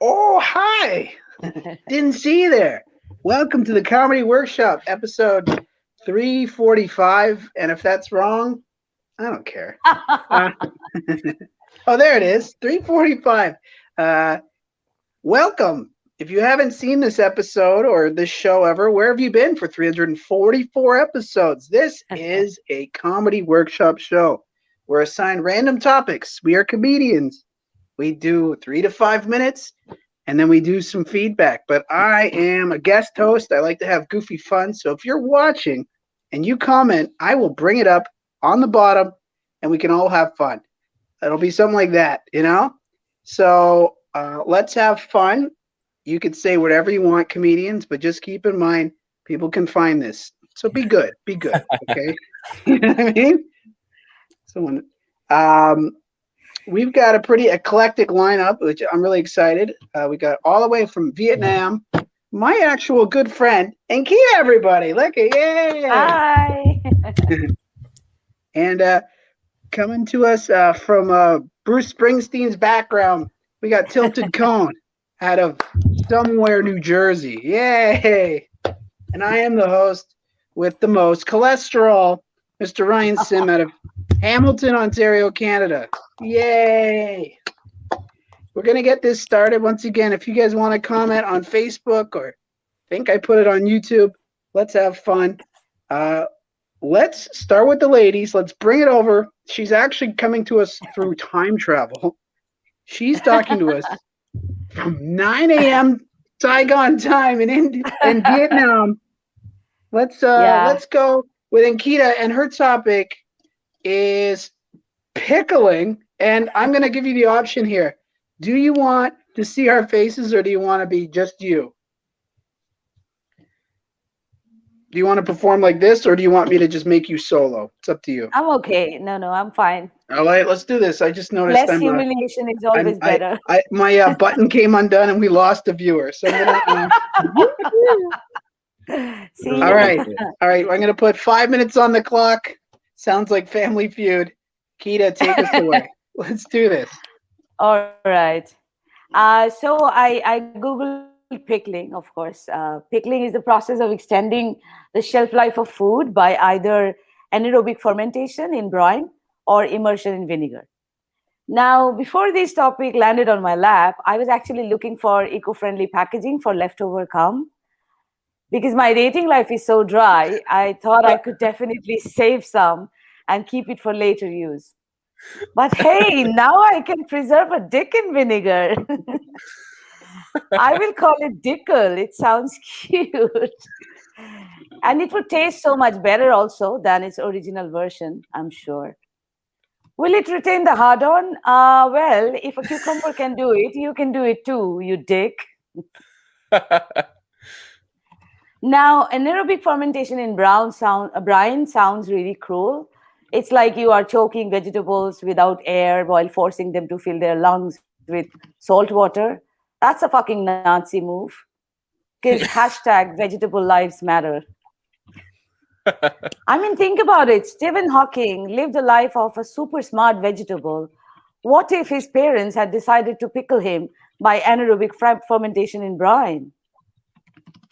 Oh, hi! Didn't see you there. Welcome to the Comedy Workshop, episode 345. And if that's wrong, I don't care. Oh, there it is, 345. Welcome. If you haven't seen this episode or this show ever, where have you been for 344 episodes? This is a comedy workshop show. We're assigned random topics. We are comedians. We do 3 to 5 minutes, and then we do some feedback. But I am a guest host. I like to have goofy fun. So if you're watching and you comment, I will bring it up on the bottom, and we can all have fun. It'll be something like that, you know? So let's have fun. You could say whatever you want, comedians, but just keep in mind, people can find this. So be good. Be good, okay? You know what I mean? We've got a pretty eclectic lineup, which I'm really excited. We got all the way from Vietnam, my actual good friend, Ankita, everybody. Look at, yay! Hi! And coming to us from Bruce Springsteen's background, we got Tilted Cone out of somewhere, New Jersey. Yay! And I am the host with the most cholesterol, Mr. Ryan Sim out of Hamilton, Ontario, Canada. Yay! We're going to get this started. Once again, if you guys want to comment on Facebook or think I put it on YouTube, let's have fun. Let's start with the ladies. Let's bring it over. She's actually coming to us through time travel. She's talking to us from 9 a.m. Saigon time in Vietnam. Let's go with Ankita, and her topic is pickling. And I'm going to give you the option here. Do you want to see our faces, or do you want to be just you? Do you want to perform like this, or do you want me to just make you solo? It's up to you. I'm okay. No, I'm fine. All right, let's do this. I just noticed Less humiliation is always better. My button came undone and we lost a viewer. So I'm gonna, See? All right. I'm going to put 5 minutes on the clock. Sounds like Family Feud. Kita, take us away. Let's do this. All right. So I Googled pickling, of course. Pickling is the process of extending the shelf life of food by either anaerobic fermentation in brine or immersion in vinegar. Now, before this topic landed on my lap, I was actually looking for eco-friendly packaging for leftover cum. Because my dating life is so dry, I thought I could definitely save some and keep it for later use. But hey, now I can preserve a dick in vinegar. I will call it Dickle. It sounds cute. And it would taste so much better also than its original version, I'm sure. Will it retain the hard-on? Well, if a cucumber can do it, you can do it too, you dick. Now, anaerobic fermentation in brine sounds really cruel. It's like you are choking vegetables without air while forcing them to fill their lungs with salt water. That's a fucking Nazi move. Because hashtag vegetable lives matter. I mean, think about it. Stephen Hawking lived a life of a super smart vegetable. What if his parents had decided to pickle him by anaerobic fermentation in brine?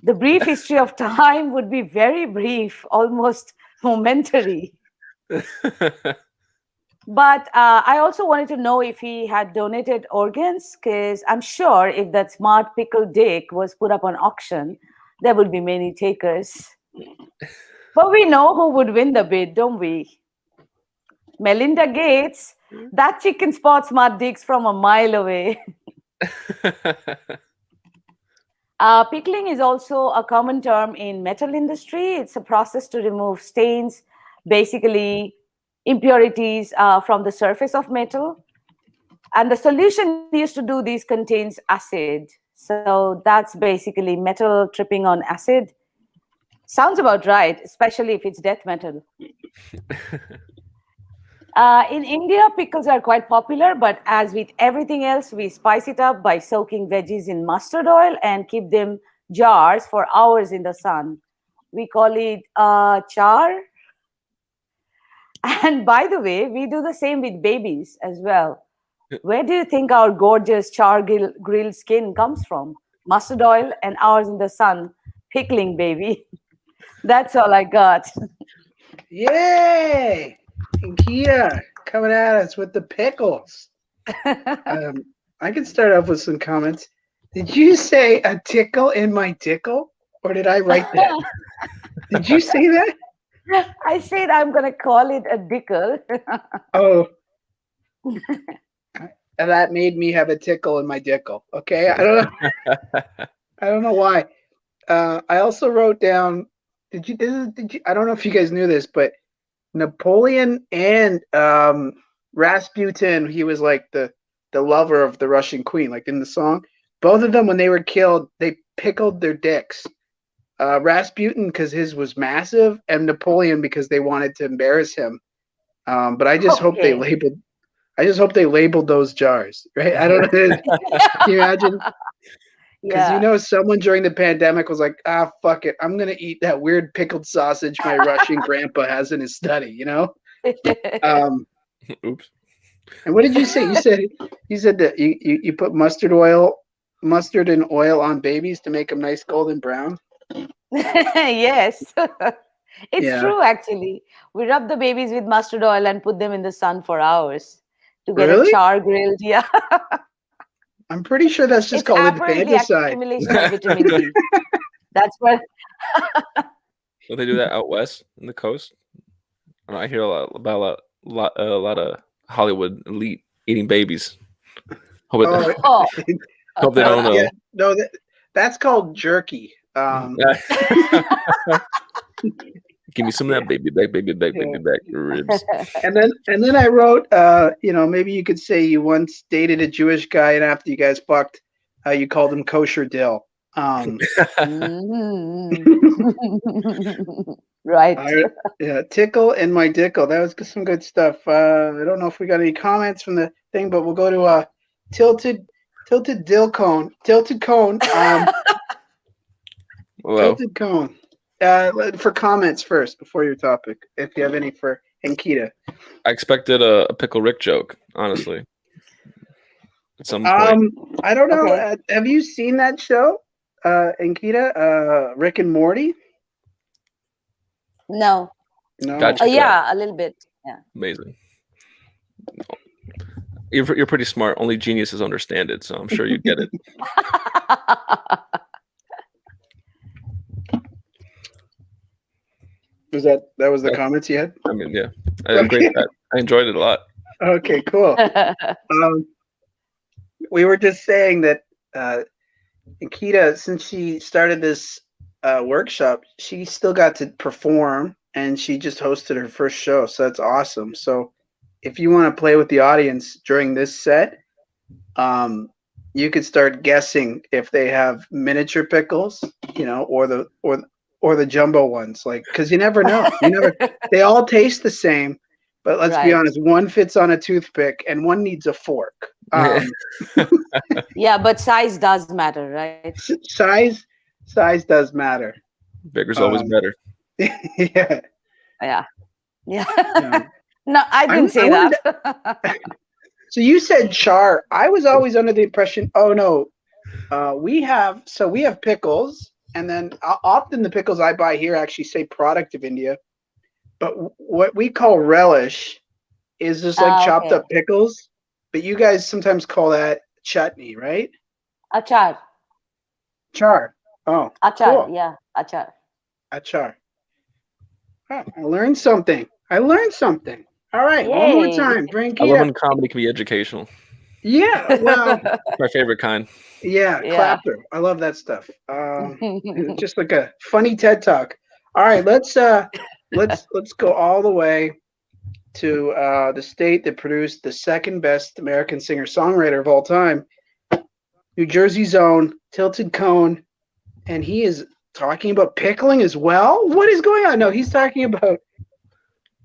The brief history of time would be very brief, almost momentary. But I also wanted to know if he had donated organs, because I'm sure if that smart pickled dick was put up on auction, there would be many takers. But we know who would win the bid, don't we? Melinda Gates. That chicken spots smart dicks from a mile away. Pickling is also a common term in metal industry. It's a process to remove stains, basically impurities from the surface of metal. And the solution used to do this contains acid. So that's basically metal tripping on acid. Sounds about right, especially if it's death metal. In India, pickles are quite popular, but as with everything else, we spice it up by soaking veggies in mustard oil and keep them jars for hours in the sun. We call it char. And by the way, we do the same with babies as well. Where do you think our gorgeous grilled skin comes from? Mustard oil and hours in the sun, pickling, baby. That's all I got. Yay! And Kia coming at us with the pickles. I can start off with some comments. Did you say a tickle in my tickle? Or did I write that? Did you say that? I said I'm gonna call it a dickle. Oh. And that made me have a tickle in my dickle. Okay. I don't know why. I also wrote down, did you I don't know if you guys knew this, but Napoleon and Rasputin, he was like the lover of the Russian queen, like in the song. Both of them, when they were killed, they pickled their dicks. Rasputin because his was massive, and Napoleon because they wanted to embarrass him. But I just hope they labeled those jars, right? I don't know. Can you imagine? Because someone during the pandemic was like, fuck it, I'm gonna eat that weird pickled sausage my Russian grandpa has in his study, Oops. And what did you say? You said that you put mustard and oil on babies to make them nice golden brown. Yes. It's true, actually. We rub the babies with mustard oil and put them in the sun for hours to get a char grilled. Yeah. I'm pretty sure that's just called infanticide. Accumulation of vitamin D. That's what. Don't they do that out west in the coast? I hear a lot of Hollywood elite eating babies. Hope they don't know. Yeah, no, that's called jerky. Give me some of that baby back ribs. And then I wrote, maybe you could say you once dated a Jewish guy, and after you guys fucked, you called him kosher dill. Right. Tickle in my dickle. That was some good stuff. I don't know if we got any comments from the thing, but we'll go to tilted dill cone. Tilted cone. Tilted cone. For comments first before your topic, if you have any for Ankita. I expected a Pickle Rick joke, honestly. At some point. I don't know. Okay. Have you seen that show, Ankita? Rick and Morty? No. Gotcha. Yeah, a little bit. Yeah. Amazing. You're pretty smart. Only geniuses understand it, so I'm sure you get it. That was the comments you had? I mean, yeah. I enjoyed it a lot. Okay, cool. We were just saying that Ankita, since she started this workshop, she still got to perform, and she just hosted her first show. So that's awesome. So if you want to play with the audience during this set, you could start guessing if they have miniature pickles, or the jumbo ones, because you never know. They all taste the same, but let's be honest, one fits on a toothpick and one needs a fork. Yeah, but size does matter, right? Size does matter. Bigger's always better. Yeah. No, I didn't say that. So you said char. I was always under the impression, we have pickles. And then often the pickles I buy here actually say product of India. But what we call relish is just like chopped up pickles. But you guys sometimes call that chutney, right? Achar. Char. Oh. Achar, cool. Yeah. Achar. Achar. Oh, I learned something. All right. Yay. One more time. I love when comedy can be educational. Yeah, well, my favorite kind. Yeah, clapper. I love that stuff. Just like a funny TED Talk. All right, let's go all the way to the state that produced the second best American singer-songwriter of all time, New Jersey's own Tilted Cone, and he is talking about pickling as well. What is going on? No, he's talking about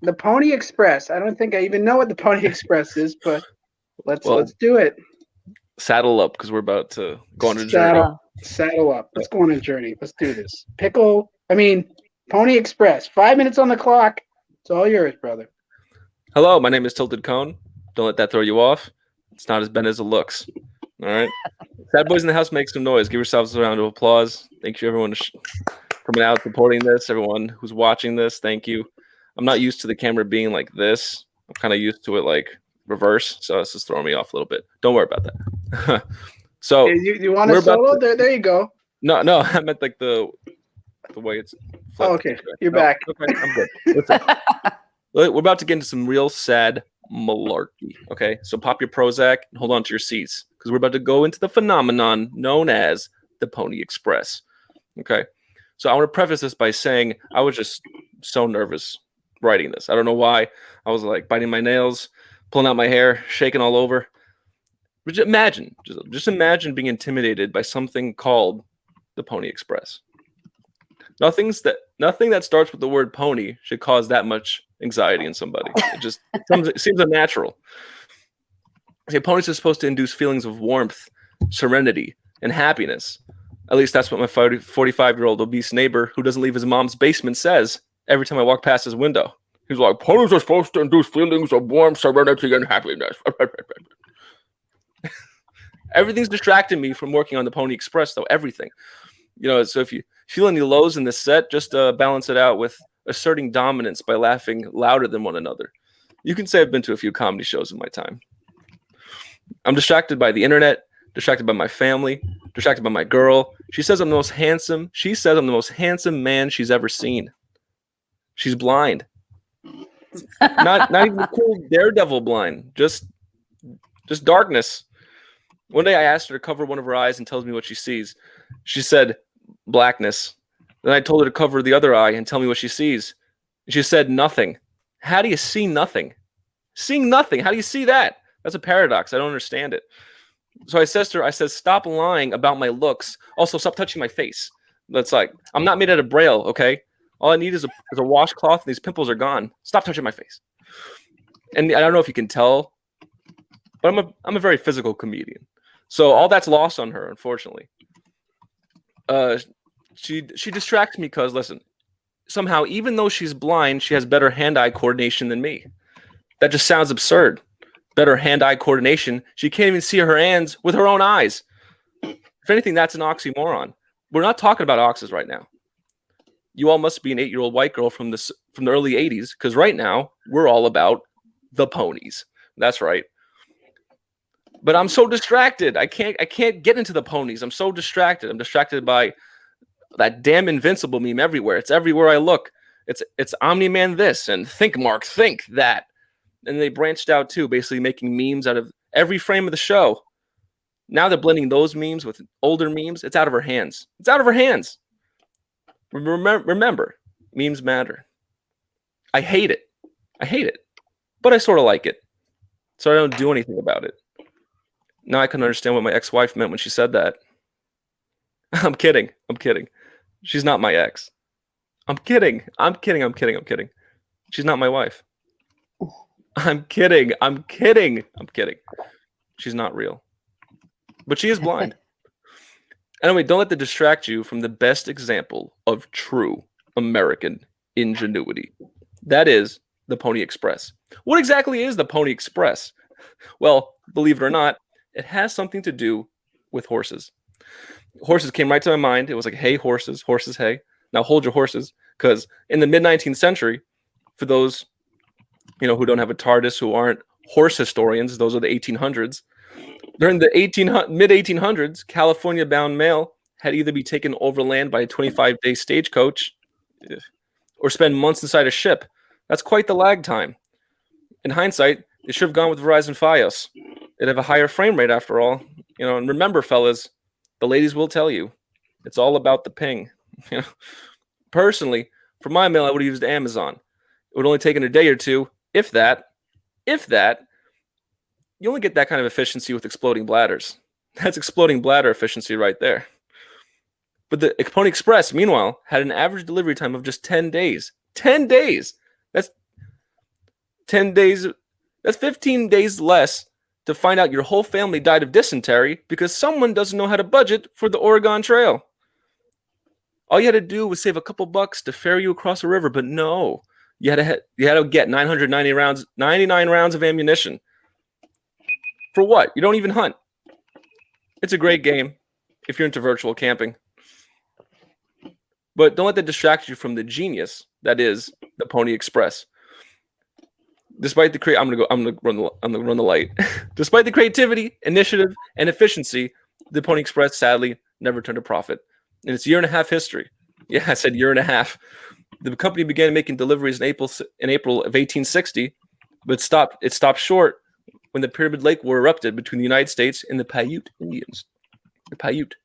the Pony Express. I don't think I even know what the Pony Express is, but let's do it. Saddle up, because we're about to go on a journey. Saddle up. Let's go on a journey. Let's do this. Pony Express. 5 minutes on the clock. It's all yours, brother. Hello, my name is Tilted Cone. Don't let that throw you off. It's not as bad as it looks. All right. Sad boys in the house, make some noise. Give yourselves a round of applause. Thank you, everyone, coming out, supporting this. Everyone who's watching this, thank you. I'm not used to the camera being like this. I'm kind of used to it like reverse, so this is throwing me off a little bit. Don't worry about that. So you want a solo? There you go. No, I meant like the way it's flipped. Oh, okay. You're back. Okay, I'm good. Listen, we're about to get into some real sad malarkey. Okay, so pop your Prozac and hold on to your seats because we're about to go into the phenomenon known as the Pony Express. Okay, so I want to preface this by saying I was just so nervous writing this. I don't know why. I was like biting my nails, pulling out my hair, shaking all over. Just imagine being intimidated by something called the Pony Express. Nothing that starts with the word pony should cause that much anxiety in somebody. It seems unnatural. See, ponies are supposed to induce feelings of warmth, serenity, and happiness. At least that's what my 45-year-old obese neighbor who doesn't leave his mom's basement says every time I walk past his window. He's like, ponies are supposed to induce feelings of warmth, serenity, and happiness. Everything's distracting me from working on the Pony Express, though. Everything. So if you feel any lows in this set, just balance it out with asserting dominance by laughing louder than one another. You can say I've been to a few comedy shows in my time. I'm distracted by the internet, distracted by my family, distracted by my girl. She says I'm the most handsome man she's ever seen. She's blind. Not even the cool daredevil blind, just darkness. One day I asked her to cover one of her eyes and tells me what she sees. She said blackness. Then I told her to cover the other eye and tell me what she sees. She said nothing. How do you see nothing? Seeing nothing. How do you see that? That's a paradox. I don't understand it. So I said to her, stop lying about my looks. Also, stop touching my face. That's like, I'm not made out of Braille, okay? All I need is a washcloth and these pimples are gone. Stop touching my face. And I don't know if you can tell, but I'm a very physical comedian. So all that's lost on her, unfortunately. She distracts me because, listen, somehow, even though she's blind, she has better hand-eye coordination than me. That just sounds absurd. Better hand-eye coordination. She can't even see her hands with her own eyes. If anything, that's an oxymoron. We're not talking about oxes right now. You all must be an 8-year-old white girl from the early 80s, because right now, we're all about the ponies. That's right. But I'm so distracted. I can't get into the ponies. I'm so distracted. I'm distracted by that damn Invincible meme everywhere. It's everywhere I look. It's Omni-Man this and Think Mark, think that. And they branched out too, basically making memes out of every frame of the show. Now they're blending those memes with older memes. It's out of her hands. It's out of her hands. Remember, memes matter. I hate it. But I sort of like it. So I don't do anything about it. Now I can understand what my ex-wife meant when she said that. I'm kidding. She's not my ex. I'm kidding. She's not my wife. I'm kidding. She's not real. But she is blind. Anyway, don't let that distract you from the best example of true American ingenuity. That is the Pony Express. What exactly is the Pony Express? Well, believe it or not, it has something to do with horses. Horses came right to my mind. It was like, hey, horses, hey. Now hold your horses, because in the mid-19th century, for those who don't have a TARDIS, who aren't horse historians, those are the 1800s. During the mid-1800s, California-bound mail had either be taken overland by a 25-day stagecoach or spend months inside a ship. That's quite the lag time. In hindsight, they should have gone with Verizon Fios. It'd have a higher frame rate after all. And remember, fellas, the ladies will tell you, it's all about the ping. Personally, for my mail, I would have used Amazon. It would only taken a day or two, if that. You only get that kind of efficiency with exploding bladders. That's exploding bladder efficiency right there. But the Pony Express, meanwhile, had an average delivery time of just 10 days. 10 days! That's 10 days. That's 15 days less to find out your whole family died of dysentery because someone doesn't know how to budget for the Oregon Trail. All you had to do was save a couple bucks to ferry you across a river, but no. You had to get 99 rounds of ammunition. For what? You don't even hunt. It's a great game if you're into virtual camping. But don't let that distract you from the genius that is the Pony Express. Despite the I'm gonna run the light. Despite the creativity, initiative, and efficiency, the Pony Express sadly never turned a profit. In its year-and-a-half history, yeah, I said year and a half, the company began making deliveries in April of 1860, but it stopped short when the Pyramid Lake War erupted between the United States and the Paiute Indians. The Paiute.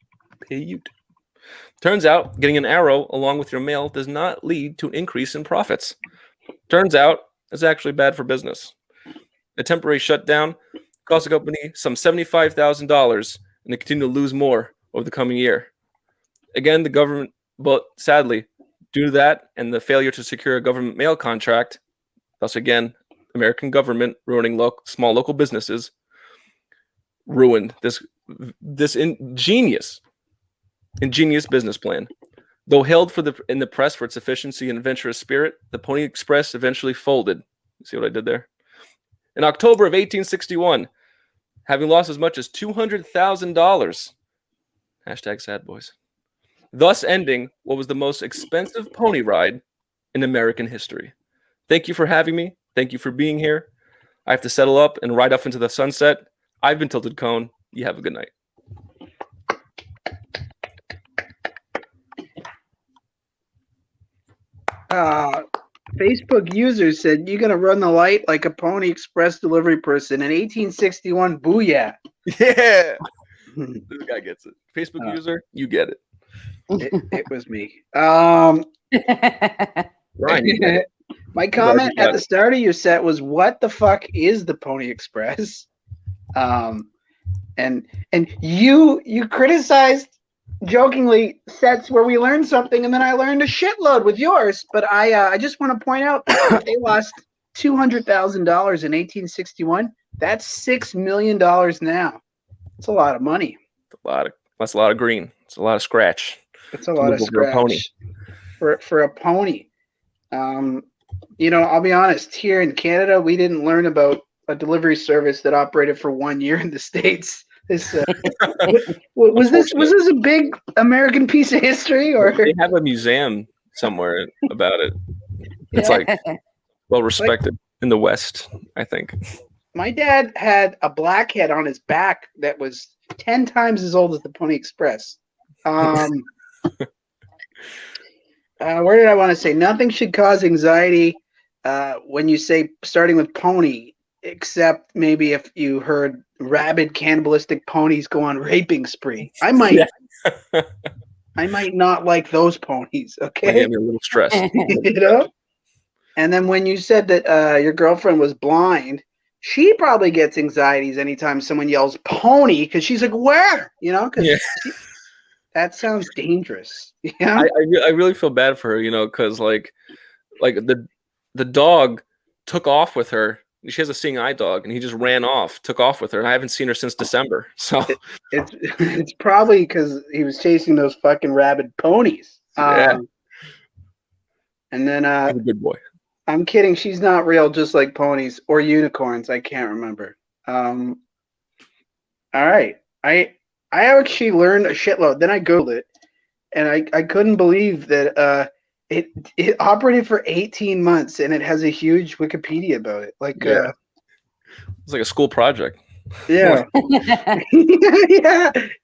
Turns out, getting an arrow along with your mail does not lead to an increase in profits. Turns out, it's actually bad for business. A temporary shutdown cost the company some $75,000, and they continue to lose more over the coming year. Again, the government, but sadly, due to that and the failure to secure a government mail contract, thus again, American government ruining small local businesses, ruined this ingenious business plan. Though hailed in the press for its efficiency and adventurous spirit, the Pony Express eventually folded. See what I did there? In October of 1861, having lost as much as $200,000. Hashtag sad boys. Thus ending what was the most expensive pony ride in American history. Thank you for having me. Thank you for being here. I have to settle up and ride off into the sunset. I've been Tilted Cone. You have a good night. Facebook user said, "You're gonna run the light like a Pony Express delivery person in 1861." Booyah! Yeah, this guy gets it. Facebook user, you get it. It was me. Ryan, my comment at the start of your set was, "What the fuck is the Pony Express?" And you criticized jokingly sets where we learned something, and then I learned a shitload with yours. But I just want to point out that they lost $200,000 in 1861. That's $6 million now. It's a lot of money. That's a lot of green. It's a lot of scratch. It's a lot of scratch for a pony. I'll be honest. Here in Canada, we didn't learn about a delivery service that operated for 1 year in the States. This was this a big American piece of history, or they have a museum somewhere about it? It's like well respected in the West, I think. My dad had a blackhead on his back that was 10 times as old as the Pony Express. Where did I want to say? Nothing should cause anxiety when you say starting with pony, except maybe if you heard rabid cannibalistic ponies go on raping spree. I might not like those ponies. Okay, I'm a little stressed. And then when you said that your girlfriend was blind, she probably gets anxieties anytime someone yells pony, because she's like, where? That sounds dangerous. Yeah, I really feel bad for her, because like the dog took off with her. She has a seeing eye dog, and he just ran off, took off with her. And I haven't seen her since December. So it's probably because he was chasing those fucking rabid ponies. Yeah. And then he's a good boy. I'm kidding. She's not real, just like ponies or unicorns. I can't remember. All right. I actually learned a shitload. Then I Googled it, and I couldn't believe that it operated for 18 months, and it has a huge Wikipedia about it. Like, it's like a school project. Yeah.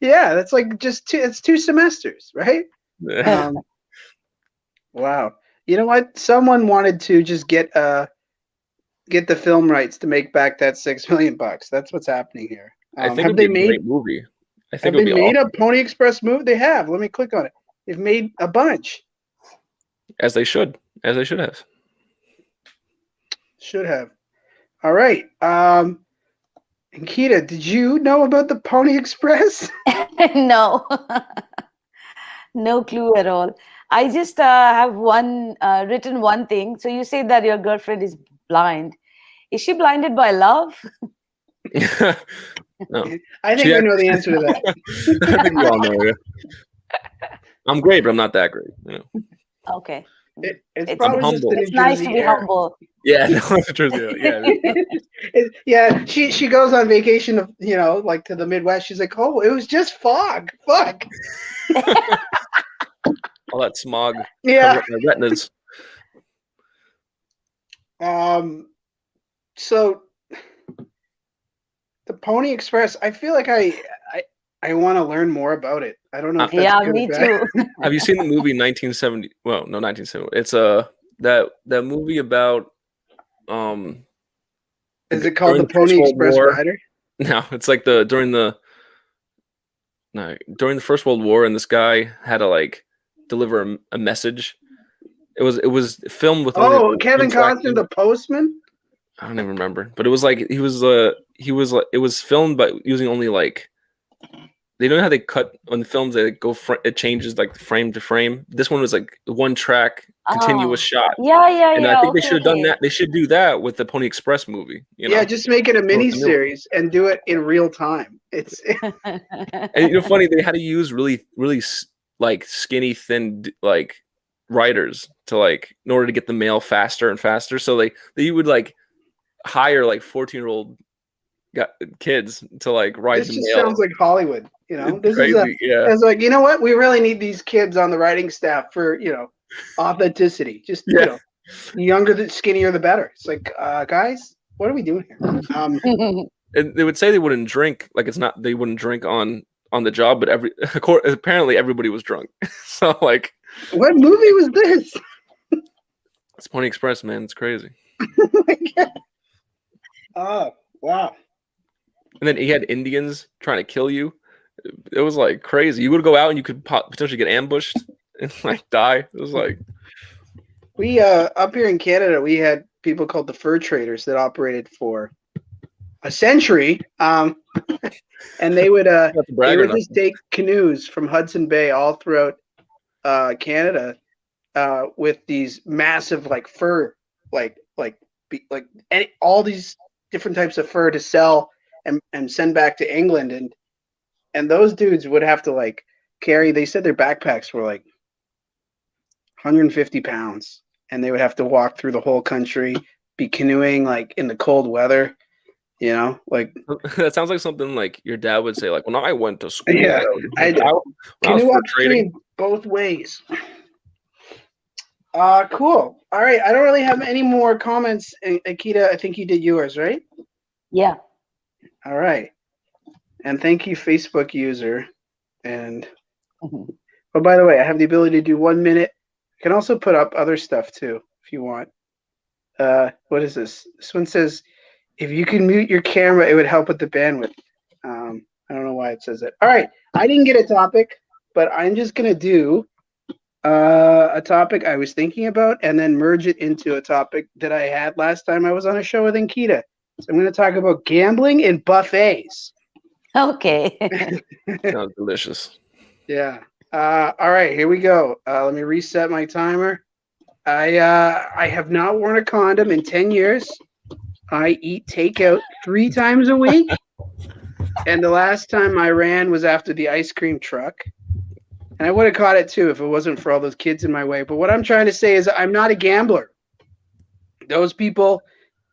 yeah. That's like it's 2 semesters, right? Yeah. Wow. You know what? Someone wanted to just get the film rights to make back that $6 million. That's what's happening here. I think it'd be a great movie. I think have they made a Pony Express movie? They have. Let me click on it. They've made a bunch. As they should have. Should have. All right. Ankita, did you know about the Pony Express? No. No clue at all. I just have written one thing. So you say that your girlfriend is blind. Is she blinded by love? No. I think I know the answer to that. I think we all know. I'm great, but I'm not that great. Okay. It's It's probably just humble. the New it's nice to Jersey be air. humble. Yeah, no, Jersey, yeah. Yeah, she goes on vacation, like to the Midwest. She's like, oh, it was just fog. Fuck. All that smog Yeah. covered up my retinas. So the Pony Express, I feel like I want to learn more about it. I don't know if that's Yeah, good me or bad. too. Have you seen the movie 1970? Well, no, 1970. It's that movie about Is it called during the the First Pony World Express War. Rider? No, it's like during the First World War, and this guy had to like deliver a message. It was filmed with only Kevin one track. Costner, the postman. I don't even remember, but it was like it was filmed but using only like, they know how they cut on the films, they like it changes like frame to frame. This one was like one track continuous shot. Yeah. And I think they Okay, should have done that. They should do that with the Pony Express movie. Yeah, just make it a mini series and do it in real time. It's and funny, they had to use really like skinny, thin like writers to like in order to get the mail faster and faster. So they would like hire like 14-year-old kids to like write this the just mail. sounds like Hollywood. It's This is yeah. It's like, you know what? We really need these kids on the writing staff for authenticity. Just the younger, the skinnier, the better. It's like, guys, what are we doing here? And they would say they wouldn't drink, like they wouldn't drink on the job, but apparently everybody was drunk. So like, what movie was this? It's Pony Express, man. It's crazy. Oh, wow. And then he had Indians trying to kill you. It was like crazy. You would go out and you could potentially get ambushed and like die. It was like, we up here in Canada, we had people called the fur traders that operated for a century, and they would just take canoes from Hudson Bay all throughout Canada with these massive like fur, all these different types of fur to sell and send back to England, and those dudes would have to like carry. They said their backpacks were like 150 pounds, and they would have to walk through the whole country, be canoeing like in the cold weather. Like that sounds like something like your dad would say, like when I went to school. Yeah, I canoe upstream both ways. Cool. All right, I don't really have any more comments. Akita, I think you did yours, right? Yeah. All right. And thank you, Facebook user. And oh, by the way, I have the ability to do 1 minute. I can also put up other stuff too, if you want. What is this? This one says, if you can mute your camera, it would help with the bandwidth. I don't know why it says that. All right. I didn't get a topic, but I'm just going to do a topic I was thinking about and then merge it into a topic that I had last time I was on a show with Ankita. So I'm going to talk about gambling and buffets. Okay. Sounds delicious. Yeah. All right, here we go. Let me reset my timer. I have not worn a condom in 10 years. I eat takeout 3 times a week. And the last time I ran was after the ice cream truck. And I would have caught it too if it wasn't for all those kids in my way. But what I'm trying to say is I'm not a gambler. Those people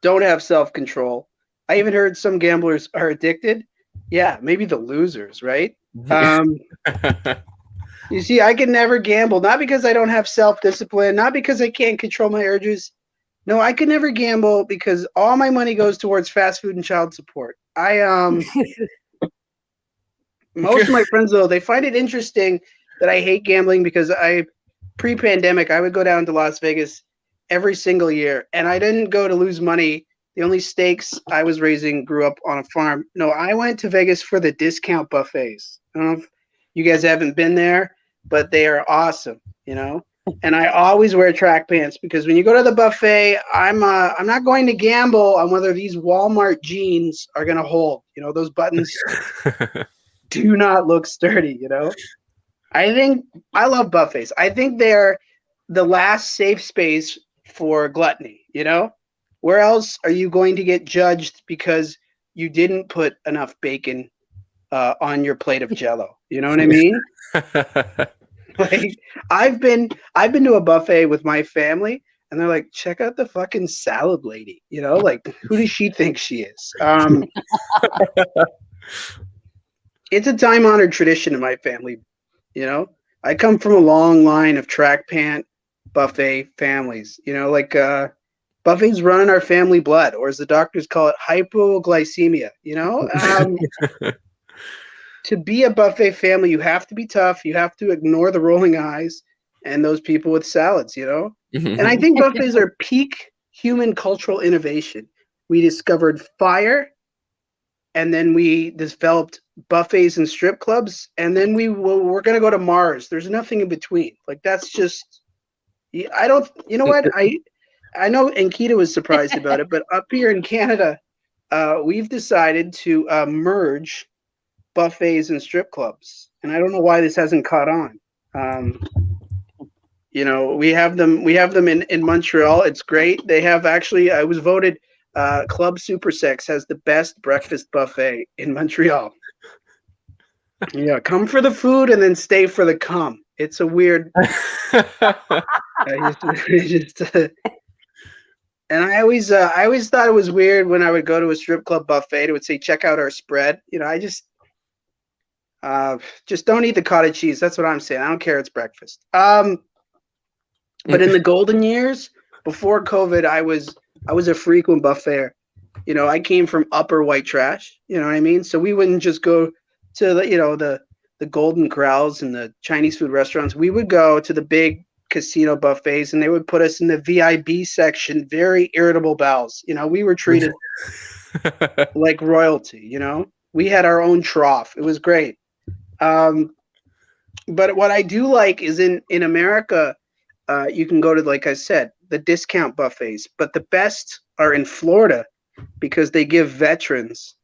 don't have self-control. I even heard some gamblers are addicted. Yeah, maybe the losers, right? You see, I can never gamble, not because I don't have self-discipline, not because I can't control my urges. No, I could never gamble because all my money goes towards fast food and child support. Most of my friends, though, they find it interesting that I hate gambling because pre-pandemic, I would go down to Las Vegas every single year, and I didn't go to lose money. The only stakes I was raising grew up on a farm. No, I went to Vegas for the discount buffets. I don't know if you guys haven't been there, but they are awesome, And I always wear track pants because when you go to the buffet, I'm not going to gamble on whether these Walmart jeans are going to hold. Those buttons do not look sturdy, I love buffets. I think they're the last safe space for gluttony, Where else are you going to get judged because you didn't put enough bacon on your plate of Jell-O? You know what I mean? Like I've been to a buffet with my family, and they're like, check out the fucking salad lady. You know, like who does she think she is? It's a time honored tradition in my family. You know, I come from a long line of track pant buffet families. You know, like buffets run in our family blood, or as the doctors call it, hypoglycemia. You know, to be a buffet family, you have to be tough. You have to ignore the rolling eyes and those people with salads. You know, and I think buffets are peak human cultural innovation. We discovered fire, and then we developed buffets and strip clubs, and then we're going to go to Mars. There's nothing in between. Like that's just I don't. You know what? I know Ankita was surprised about it, but up here in Canada, we've decided to merge buffets and strip clubs, and I don't know why this hasn't caught on. You know, we have them in Montreal. It's great. They have actually. I was voted. Club Super Sex has the best breakfast buffet in Montreal. Yeah, come for the food and then stay for the cum. It's a weird. And I always thought it was weird when I would go to a strip club buffet. It would say, "Check out our spread." You know, I just don't eat the cottage cheese. That's what I'm saying. I don't care. It's breakfast. But in the golden years before COVID, I was a frequent buffet. You know, I came from upper white trash. You know what I mean? So we wouldn't just go to the Golden Corrals and the Chinese food restaurants. We would go to the big casino buffets, and they would put us in the VIB section. Very irritable bowels. You know, we were treated like royalty. You know, we had our own trough. It was great. But what I do like is in America, you can go to, like I said, the discount buffets, but the best are in Florida because they give veterans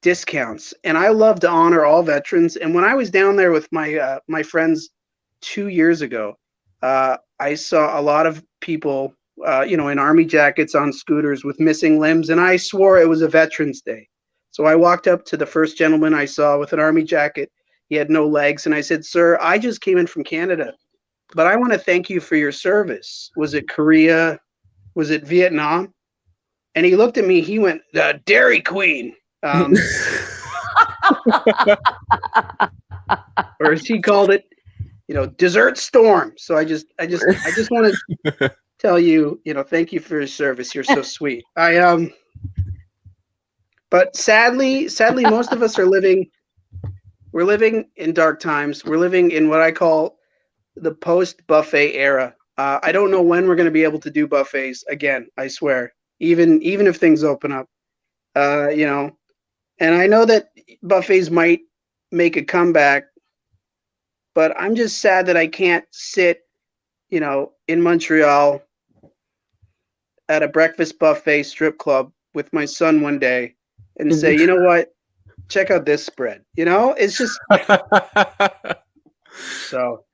discounts, and I love to honor all veterans. And when I was down there with my my friends 2 years ago, I saw a lot of people, you know, in army jackets on scooters with missing limbs, and I swore it was a Veterans Day. So I walked up to the first gentleman I saw with an army jacket. He had no legs, and I said, "Sir, I just came in from Canada, but I want to thank you for your service. Was it Korea? Was it Vietnam?" And he looked at me. He went, "The Dairy Queen." Or as he called it, you know, Desert Storm. So I just want to tell you, you know, thank you for your service. You're so sweet. But sadly, most of us we're living in dark times. We're living in what I call the post-buffet era. I don't know when we're going to be able to do buffets again. I swear, even if things open up, you know. And I know that buffets might make a comeback, but I'm just sad that I can't sit, you know, in Montreal at a breakfast buffet strip club with my son one day and say, you know what, check out this spread. You know, it's just so.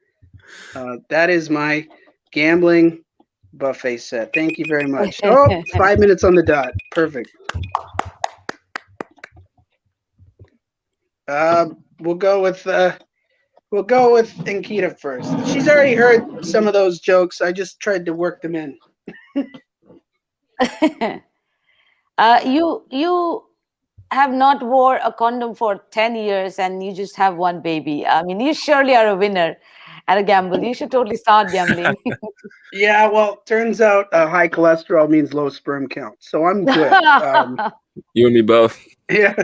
That is my gambling buffet set. Thank you very much. Oh, 5 minutes on the dot. Perfect. We'll go with Ankita first. She's already heard some of those jokes. I just tried to work them in. You have not wore a condom for 10 years and you just have one baby. I mean, you surely are a winner at a gamble. You should totally start gambling. Yeah, well, turns out high cholesterol means low sperm count, so I'm good. You and me both. Yeah.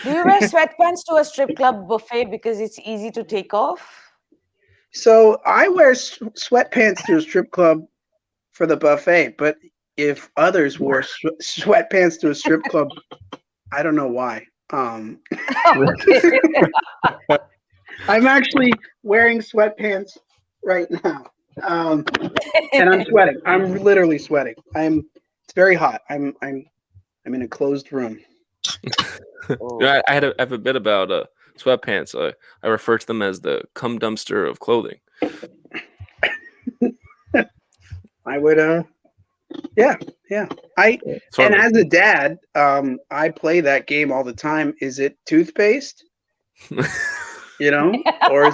Do you wear sweatpants to a strip club buffet because it's easy to take off? So I wear sweatpants to a strip club for the buffet, but if others wore sweatpants to a strip club, I don't know why. I'm actually wearing sweatpants right now, and I'm sweating. I'm literally sweating. It's very hot. I'm in a closed room. Yeah, I have a bit about sweatpants. I refer to them as the cum dumpster of clothing. I would, yeah. And as a dad, I play that game all the time. Is it toothpaste? you know, or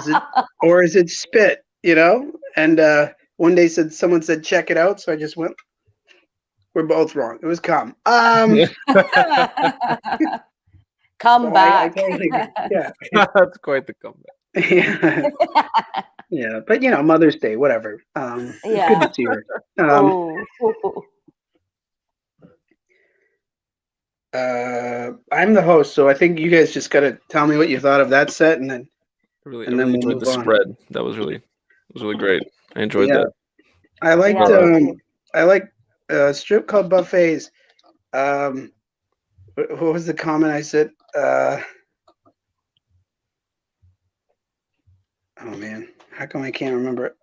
is it spit, you know? And one day someone said check it out, so I just went. We're both wrong. It was cum. Come So I back. totally yeah. That's quite the comeback. Yeah. Yeah, but you know, Mother's Day, whatever. It's good Yeah. to see her. Oh. I'm the host, so I think you guys just gotta tell me what you thought of that set, and then I and really then we'll enjoyed move the on. spread. That was really great. I enjoyed Yeah, that. I liked Yeah, me too. I like strip club buffets. What was the comment I said? Oh man, how come I can't remember it?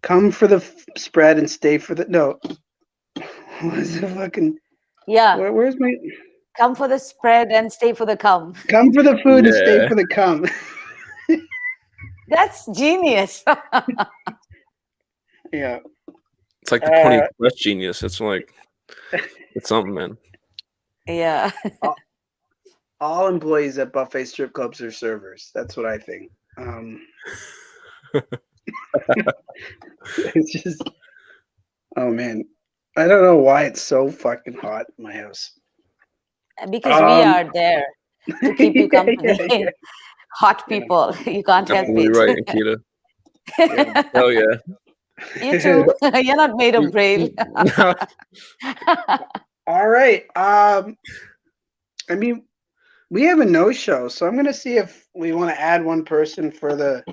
Come for the spread and stay for the no. What is the fucking? Yeah. Where's my? Come for the spread and stay for the cum. Come for the food and stay Yeah. for the cum. That's genius. Yeah. It's like the Pony Express genius. It's like it's something, man. Yeah. All employees at buffet strip clubs are servers. That's what I think. It's just, oh man, I don't know why it's so fucking hot in my house. Because we are there to keep you Yeah, company. yeah, yeah. Hot people. You can't help Definitely it. right, Akita. Yeah. Hell yeah. You too. You're not made of braille. All right. I mean, we have a no-show, so I'm gonna see if we want to add one person for the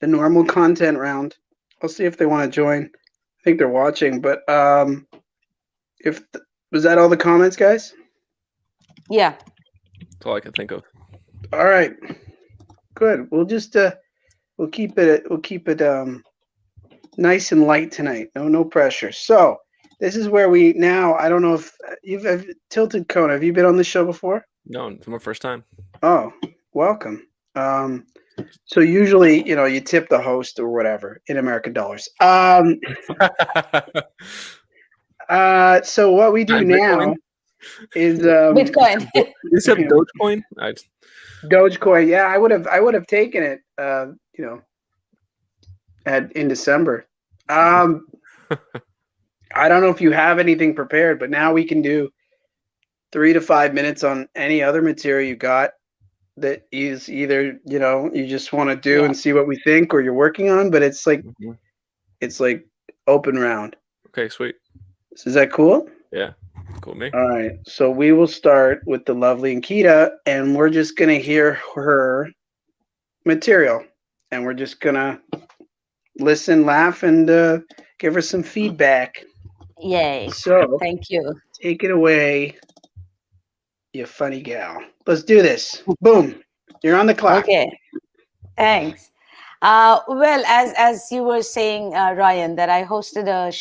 normal content round. I'll see if they want to join. I think they're watching, but if was that all the comments, guys? Yeah. That's all I can think of. All right, good. We'll just we'll keep it nice and light tonight. No pressure. So this is where we now. I don't know if you've Tilted Cone. Have you been on the show before? No, it's my first time. Oh, welcome. So usually, you know, you tip the host or whatever in American dollars. So what we do now is Bitcoin. You said Dogecoin? Dogecoin. Yeah, I would have taken it. You know, in December. I don't know if you have anything prepared, but now we can do 3 to 5 minutes on any other material you got that is either, you know, you just want to do and see what we think, or you're working on, but it's like it's like open round. Okay, sweet. So is that cool? Yeah, cool with me. All right. So we will start with the lovely Ankita, and we're just gonna hear her material, and we're just gonna listen, laugh, and give her some feedback. Yay. So Thank you. take it away, you funny gal. Let's do this. Boom. You're on the clock. Okay. Thanks. Well, as you were saying, Ryan, that I hosted a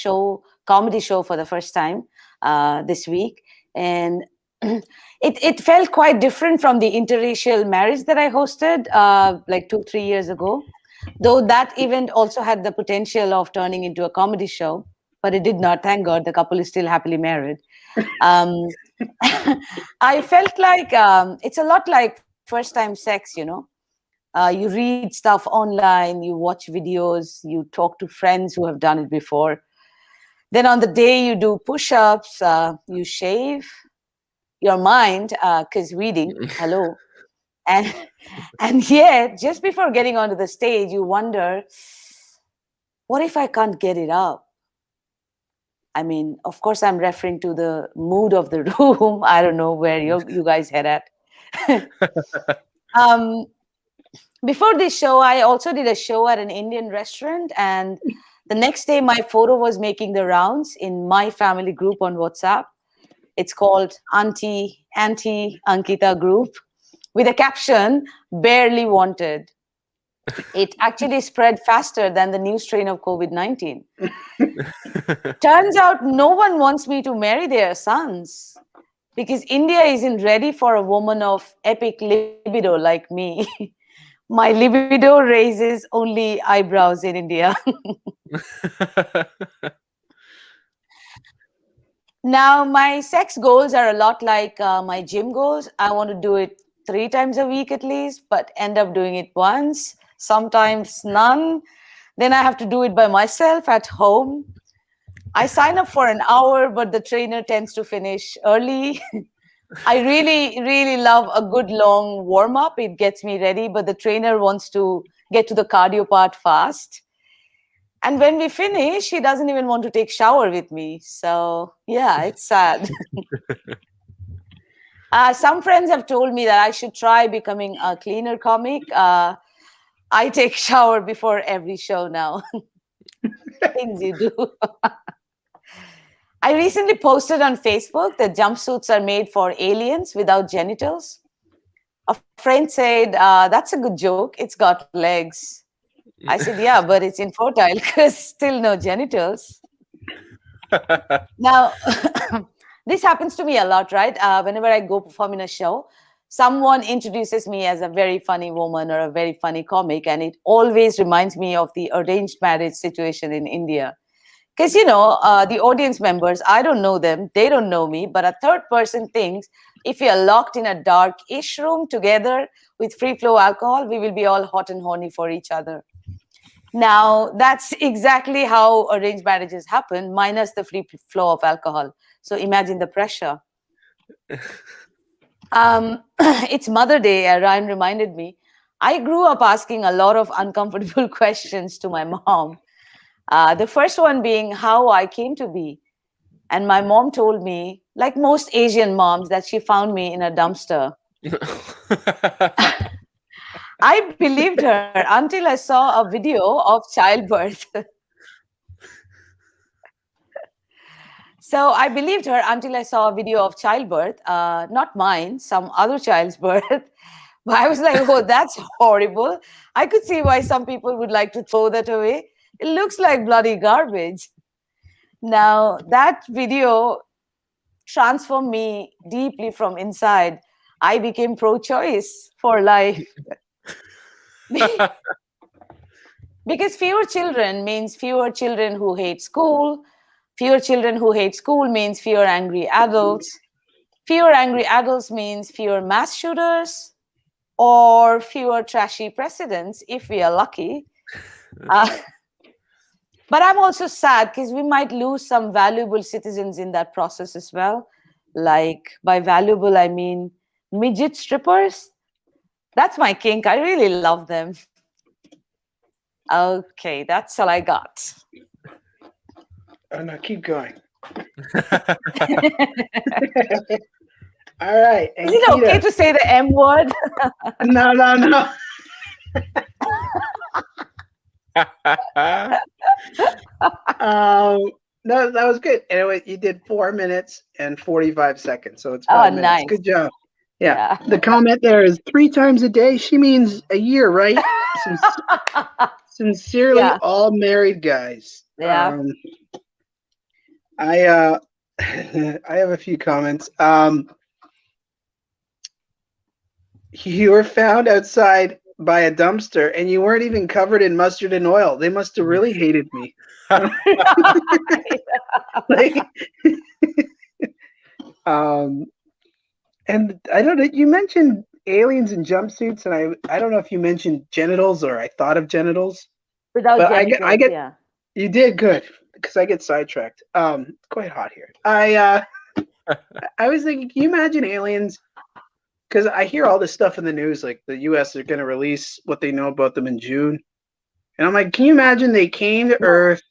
comedy show for the first time this week, and it felt quite different from the interracial marriage that I hosted like 2-3 years ago. Though that event also had the potential of turning into a comedy show, but it did not. Thank God, the couple is still happily married. I felt like it's a lot like first time sex, you know. You read stuff online, you watch videos, you talk to friends who have done it before. Then on the day you do push-ups, you shave your mind, because reading, hello. And yet, just before getting onto the stage, you wonder, what if I can't get it up? I mean, of course, I'm referring to the mood of the room. I don't know where you guys head at. Before this show, I also did a show at an Indian restaurant, and the next day my photo was making the rounds in my family group on WhatsApp. It's called Auntie Ankita Group, with a caption, "Barely Wanted." It actually spread faster than the new strain of COVID-19. Turns out no one wants me to marry their sons, because India isn't ready for a woman of epic libido like me. My libido raises only eyebrows in India. Now, my sex goals are a lot like my gym goals. I want to do it 3 times a week at least, but end up doing it once, sometimes none. Then I have to do it by myself at home. I sign up for an hour, but the trainer tends to finish early. I really, really love a good long warm up. It gets me ready, but the trainer wants to get to the cardio part fast. And when we finish, he doesn't even want to take shower with me. So yeah, it's sad. Some friends have told me that I should try becoming a cleaner comic. I take shower before every show now. Things you do. I recently posted on Facebook that jumpsuits are made for aliens without genitals. A friend said, that's a good joke. It's got legs. I said, yeah, but it's infertile because still no genitals. Now, this happens to me a lot, right? Whenever I go perform in a show, someone introduces me as a very funny woman or a very funny comic, and it always reminds me of the arranged marriage situation in India. Because, the audience members, I don't know them, they don't know me, but a third person thinks if we are locked in a dark-ish room together with free-flow alcohol, we will be all hot and horny for each other. Now, that's exactly how arranged marriages happen, minus the free flow of alcohol. So imagine the pressure. It's Mother Day, Ryan reminded me. I grew up asking a lot of uncomfortable questions to my mom. The first one being how I came to be. And my mom told me, like most Asian moms, that she found me in a dumpster. I believed her until I saw a video of childbirth. So I believed her until I saw a video of childbirth, not mine, some other child's birth. But I was like, oh, that's horrible. I could see why some people would like to throw that away. It looks like bloody garbage. Now, that video transformed me deeply from inside. I became pro-choice for life. Because fewer children means fewer children who hate school. Fewer children who hate school means fewer angry adults. Fewer angry adults means fewer mass shooters or fewer trashy presidents, if we are lucky. But I'm also sad because we might lose some valuable citizens in that process as well. Like, by valuable, I mean midget strippers. That's my kink. I really love them. Okay, that's all I got. Oh, no, keep going. All right. Is it okay to say the M word? No. No, that was good. Anyway, you did 4 minutes and 45 seconds, so it's 5 minutes. Nice. Good job. Yeah. The comment there is 3 times a day. She means a year, right? Sincerely, all married guys. Yeah. I have a few comments. You were found outside by a dumpster, and you weren't even covered in mustard and oil. They must have really hated me. And I don't know. You mentioned aliens and jumpsuits, and I don't know if you mentioned genitals or I thought of genitals. Without genitals, I get. You did good because I get sidetracked. It's quite hot here. I was thinking, can you imagine aliens? Because I hear all this stuff in the news, like the U.S. are going to release what they know about them in June, and I'm like, can you imagine they came to Earth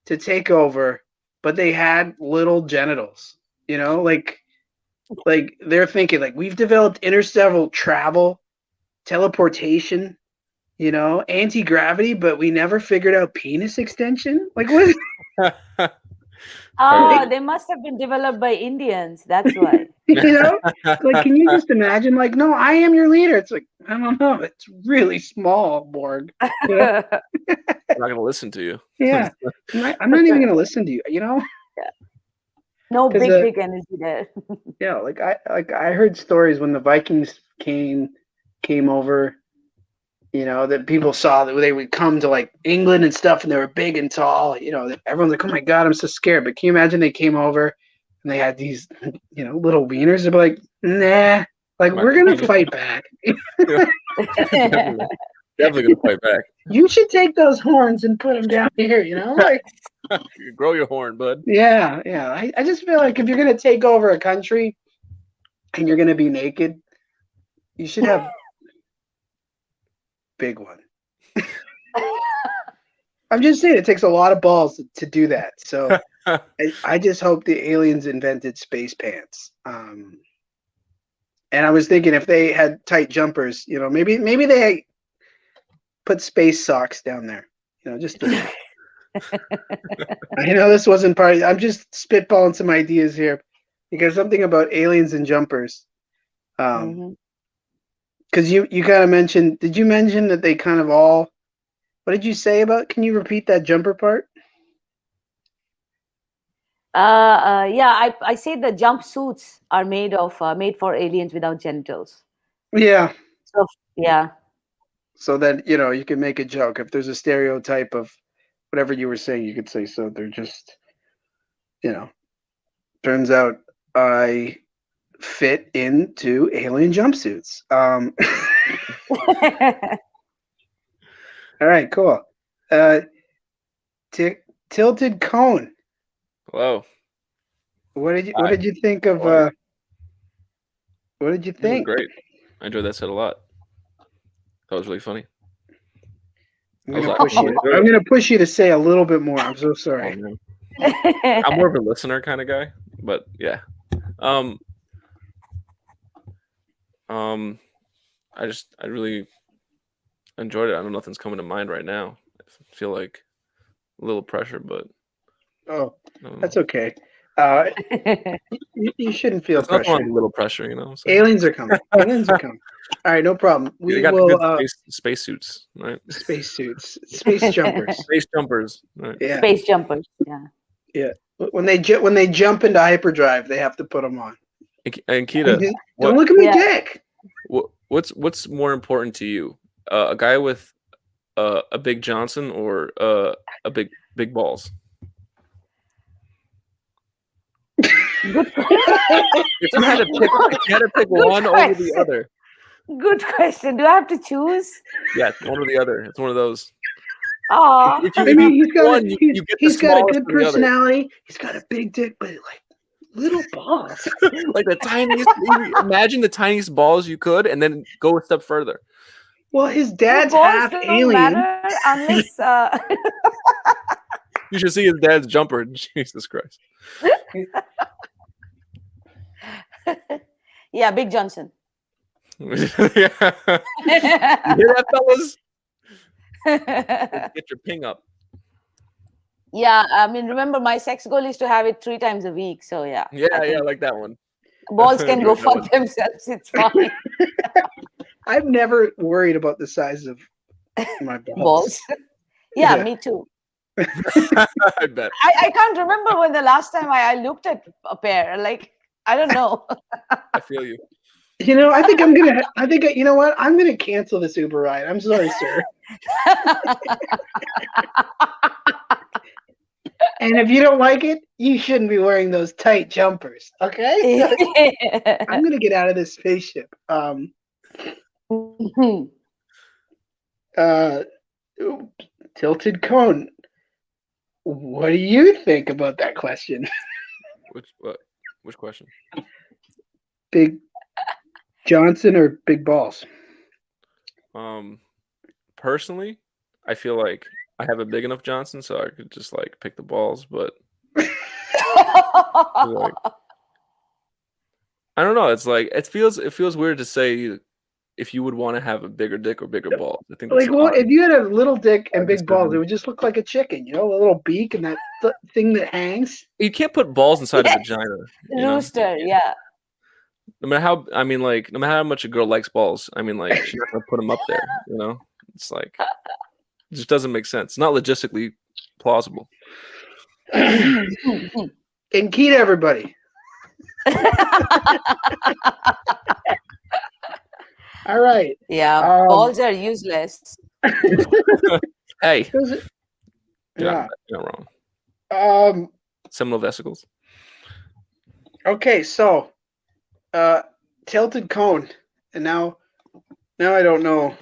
to take over, but they had little genitals? Like they're thinking like we've developed interstellar travel, teleportation, anti-gravity, but we never figured out penis extension. Like what? They must have been developed by Indians. That's why. Like, can you just imagine? Like, no, I am your leader. It's like, I don't know. It's really small, Borg. I'm not gonna listen to you. Yeah, I'm not even gonna listen to you. Yeah. No big energy there. Yeah, like I heard stories when the Vikings came over. That people saw that they would come to like England and stuff, and they were big and tall. Everyone's like, "Oh my god, I'm so scared." But can you imagine they came over and they had these, little wieners? They'd be like, "Nah, Like, we're gonna fight back. Definitely gonna fight back. You should take those horns and put them down here. You know, like Grow your horn, bud. yeah. I just feel like if you're gonna take over a country and you're gonna be naked, you should have big one. I'm just saying it takes a lot of balls to do that. So I just hope the aliens invented space pants. And I was thinking if they had tight jumpers, you know, maybe they put space socks down there. You know, just I know this wasn't part. I'm just spitballing some ideas here because something about aliens and jumpers. Because you kind of mentioned. Did you mention that they kind of all? What did you say about? Can you repeat that jumper part? Yeah, I say the jumpsuits are made for aliens without genitals. Yeah. So yeah. So that you know you can make a joke if there's a stereotype of whatever you were saying, you could say so. They're just, you know. Turns out I fit into alien jumpsuits. All right, cool. Tilted Cone. Hello. What did you think of? What did you think? Great. I enjoyed that set a lot. That was really funny. I'm gonna push you to say a little bit more. I'm so sorry. I'm more of a listener kind of guy, but yeah. I really enjoyed it. I don't know, nothing's coming to mind right now. I feel like a little pressure, but that's okay. You shouldn't feel pressure. Nothing a little pressure, you know. So. Aliens are coming. Aliens are coming. All right, no problem. We got will. The spacesuits, right? Spacesuits, space jumpers, space jumpers, right? Yeah. Space jumpers. Yeah. Yeah. When they jump into hyperdrive, they have to put them on. And Kita, don't look at my dick. What's more important to you, a guy with a big Johnson or a big balls? Good. If you had to pick one over the other. Good question. Do I have to choose? Yeah, one or the other. It's one of those. Oh, I mean, he's got a good personality. He's got a big dick, but like little balls. Like the tiniest. Imagine the tiniest balls you could, and then go a step further. Well, his dad's half alien. Unless, you should see his dad's jumper. Jesus Christ. Yeah, Big Johnson. You hear that, fellas? Get your ping up. Yeah, I mean, remember my sex goal is to have it 3 times a week. So yeah. Yeah, I like that one. Balls can go fuck themselves. It's fine. I've never worried about the size of my balls. Yeah, me too. I bet. I can't remember when the last time I looked at a pair. Like, I don't know. I feel you. You know, you know what? I'm gonna cancel this Uber ride. I'm sorry, sir. And if you don't like it, you shouldn't be wearing those tight jumpers. Okay? I'm gonna get out of this spaceship. Tilted Cone. What do you think about that question? Which question? Big Johnson or big balls? Personally, I feel like I have a big enough Johnson, so I could just like pick the balls, but like, I don't know. It's like it feels weird to say if you would want to have a bigger dick or bigger balls. I think like, well, if you had a little dick and big balls, it would just look like a chicken, you know, a little beak and that thing that hangs. You can't put balls inside a vagina. Rooster, yeah. No matter how much a girl likes balls, I mean, like, she's not gonna put them up there, you know? It's like, it just doesn't make sense. It's not logistically plausible. And key to everybody. All right. Yeah, balls are useless. Hey. Yeah. You're not wrong. Seminal vesicles. Okay, so tilted cone, and now I don't know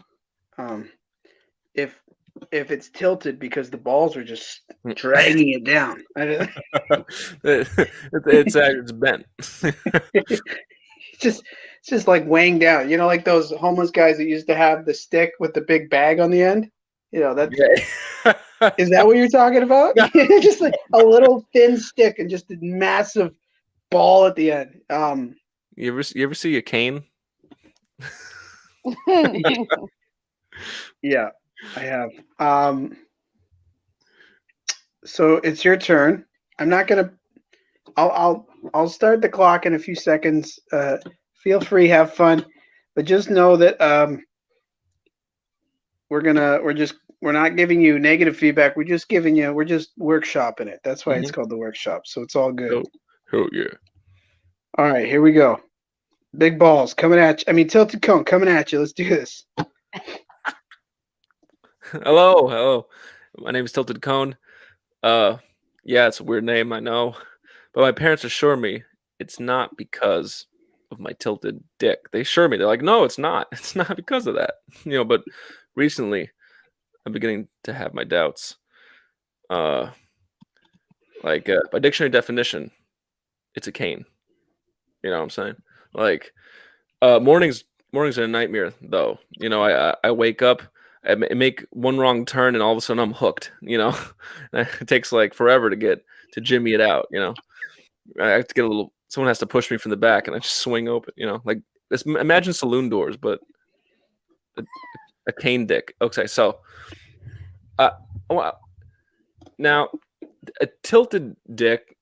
if it's tilted because the balls are just dragging it down. It's bent. It's just like weighing down. You know, like those homeless guys that used to have the stick with the big bag on the end. You know, that's is that what you're talking about? Just like a little thin stick and just a massive ball at the end. You ever see a cane? Yeah, I have. So it's your turn. I'm not gonna. I'll start the clock in a few seconds. Feel free, have fun, but just know that we're not giving you negative feedback. We're just workshopping it. That's why it's called the workshop. So it's all good. Oh yeah. All right, here we go. Big balls coming at you. I mean, tilted cone coming at you. Let's do this. Hello. My name is Tilted Cone. Yeah, it's a weird name, I know, but my parents assure me it's not because of my tilted dick. They assure me, they're like, no, it's not. It's not because of that, But recently, I'm beginning to have my doubts. By dictionary definition, it's a cane. You know what I'm saying? Like, mornings are a nightmare, though. I wake up, I make one wrong turn, and all of a sudden I'm hooked. It takes like forever to jimmy it out. I have to get someone has to push me from the back, and I just swing open. Like imagine saloon doors, but a cane dick. Okay, so now a tilted dick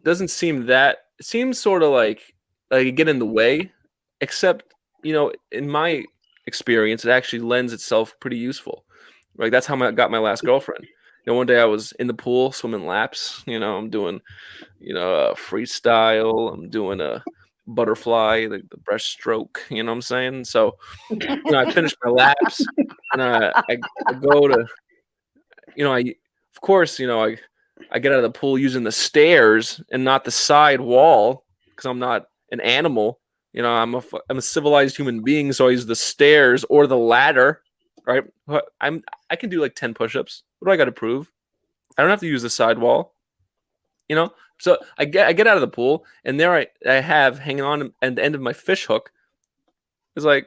doesn't seem that. It seems sort of like it get in the way, except in my experience, it actually lends itself pretty useful. Like that's how I got my last girlfriend. One day I was in the pool swimming laps. I'm doing, a freestyle. I'm doing a butterfly, the breaststroke. You know what I'm saying? So, I finished my laps, and I go to, of course, I get out of the pool using the stairs and not the side wall because I'm not an animal. I'm a civilized human being, so I use the stairs or the ladder. Right? I can do like 10 push-ups. What do I got to prove? I don't have to use the side wall. So I get out of the pool, and there I have hanging on at the end of my fish hook is a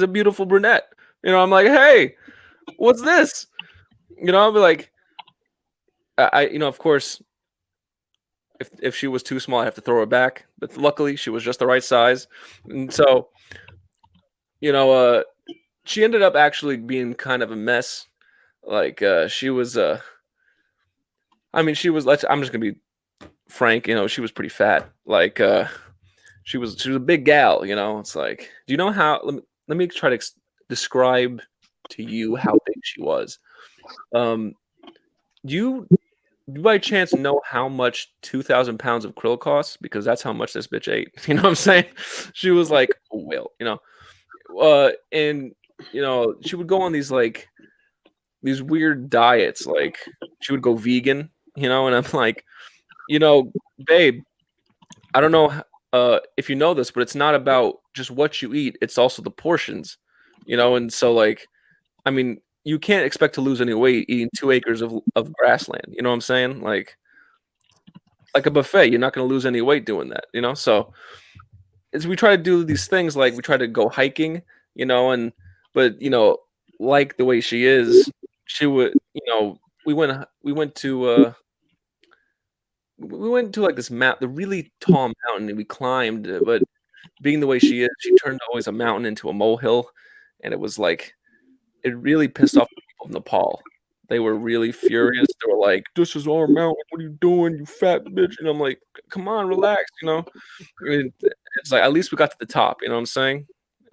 beautiful brunette. I'm like, hey, what's this? I'll be like, of course, if she was too small, I have to throw her back. But luckily, she was just the right size, and so, she ended up actually being kind of a mess. Like she was, she was. I'm just gonna be frank. She was pretty fat. Like she was a big gal. It's like, do you know how? Let me try to describe to you how big she was. Do you by chance know how much 2,000 pounds of krill costs? Because that's how much this bitch ate. You know what I'm saying? She was like a whale. And she would go on these weird diets. Like she would go vegan. And I'm like, babe, I don't know if you know this, but it's not about just what you eat. It's also the portions, and so you can't expect to lose any weight eating 2 acres of grassland. You know what I'm saying? Like a buffet, you're not going to lose any weight doing that, So as we try to do these things, like we try to go hiking, but like the way she is, she would, we went to like this the really tall mountain, and we climbed, but being the way she is, she turned always a mountain into a molehill, and it was like, it really pissed off the people of Nepal. They were really furious. They were like, "This is our mountain. What are you doing, you fat bitch?" And I'm like, "Come on, relax." It's like, at least we got to the top. You know what I'm saying?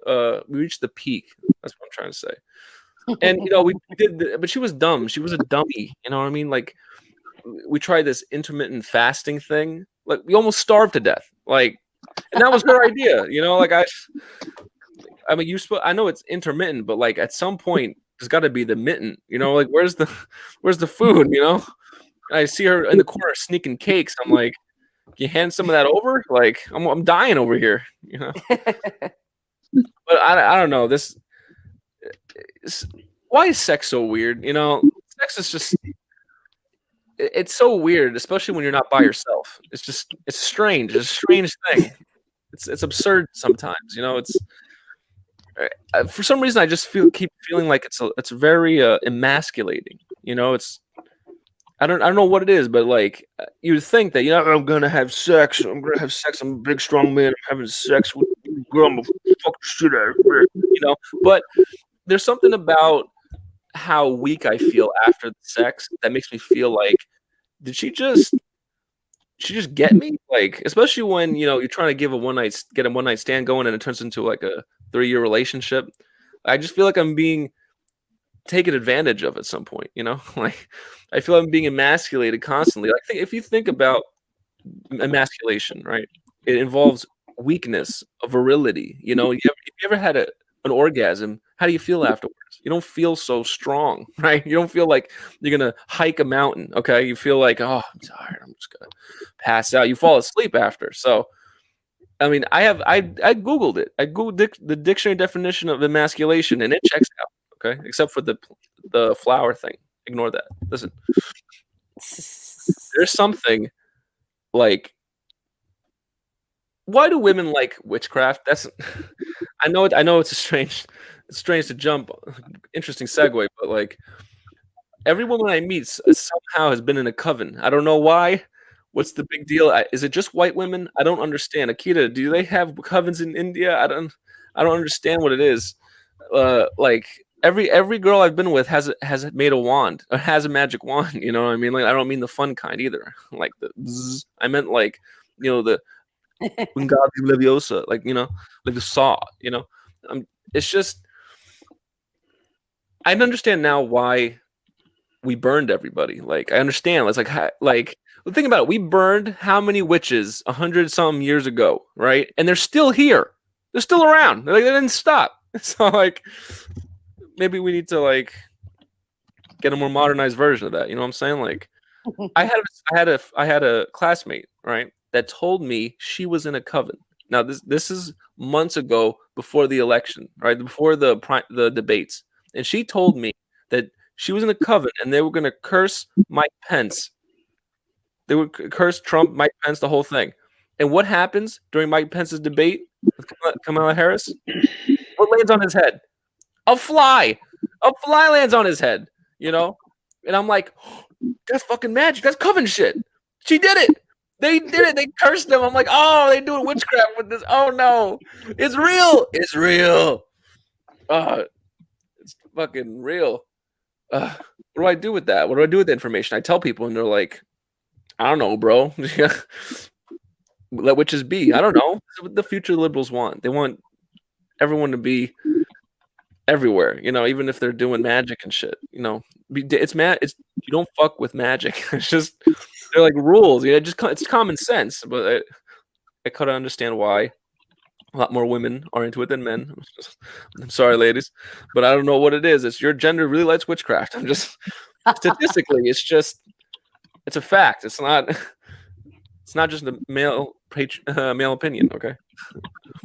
We reached the peak. That's what I'm trying to say. And we did, but she was dumb. She was a dummy. You know what I mean? Like, we tried this intermittent fasting thing. Like, we almost starved to death. Like, and that was her idea. Like I mean, I know it's intermittent, but like at some point, there's got to be the mitten. Like where's the food? I see her in the corner sneaking cakes. I'm like, you hand some of that over? Like, I'm dying over here, you know. But I don't know this. Why is sex so weird? You know, sex is just it's so weird, especially when you're not by yourself. It's strange. It's a strange thing. It's absurd sometimes. You know, it's for some reason I just keep feeling like it's very emasculating. You know, I don't know what it is, but like you would think that, you know, I'm gonna have sex. I'm a big strong man. I'm having sex with a girl. I'm gonna fuck the shit out of her. You know, but there's something about how weak I feel after the sex that makes me feel like, did she just get me? Like, especially when, you know, you're trying to get a one night stand going and it turns into like a 3-year relationship. I just feel like I'm being taken advantage of at some point, you know? Like, I feel I'm being emasculated constantly. Like, if you think about emasculation, right? It involves weakness, a virility. You know, if you ever had an orgasm, how do you feel afterwards? You don't feel so strong, right? You don't feel like you're gonna hike a mountain. Okay, you feel like, oh, I'm tired. I'm just gonna pass out. You fall asleep after. So, I mean, I googled it. I googled the dictionary definition of emasculation, and it checks out. Okay, except for the flower thing. Ignore that. Listen, there's something like, why do women like witchcraft? That's I know it's strange to jump. Interesting segue, but like every woman I meet somehow has been in a coven. I don't know why. What's the big deal? Is it just white women? I don't understand. Akita, do they have covens in India? I don't understand what it is. Like every girl I've been with has made a wand or has a magic wand. You know what I mean? Like, I don't mean the fun kind either. Like the bzz. I meant like, you know, the Wingardium Leviosa, like, you know, like the saw. You know, it's just, I understand now why we burned everybody. Like, I understand. It's like the thing about it, we burned how many witches 100-something years ago, right? And they're still here. They're still around. They didn't stop. So like, maybe we need to like get a more modernized version of that. You know what I'm saying? Like, I had a classmate, right, that told me she was in a coven. Now this is months ago, before the election, right, before the debates, and she told me that she was in a coven and they were going to curse Mike Pence. They would curse Trump, Mike Pence, the whole thing. And what happens during Mike Pence's debate with Kamala Harris? What lands on his head? A fly. A fly lands on his head, you know? And I'm like, oh, that's fucking magic. That's coven shit. She did it. They did it. They cursed them. I'm like, oh, they're doing witchcraft with this. Oh, no. It's real. It's real. It's fucking real. What do I do with that? What do I do with the information? I tell people and they're like, I don't know, bro. Let witches be. I don't know. That's what the future liberals want. They want everyone to be everywhere, you know, even if they're doing magic and shit, you know. It's you don't fuck with magic. It's just, they're like rules. You know, it's common sense. But I couldn't understand why a lot more women are into it than men. I'm sorry, ladies, but I don't know what it is. It's your gender really likes witchcraft. I'm just, statistically, it's a fact. It's not just a male opinion. Okay.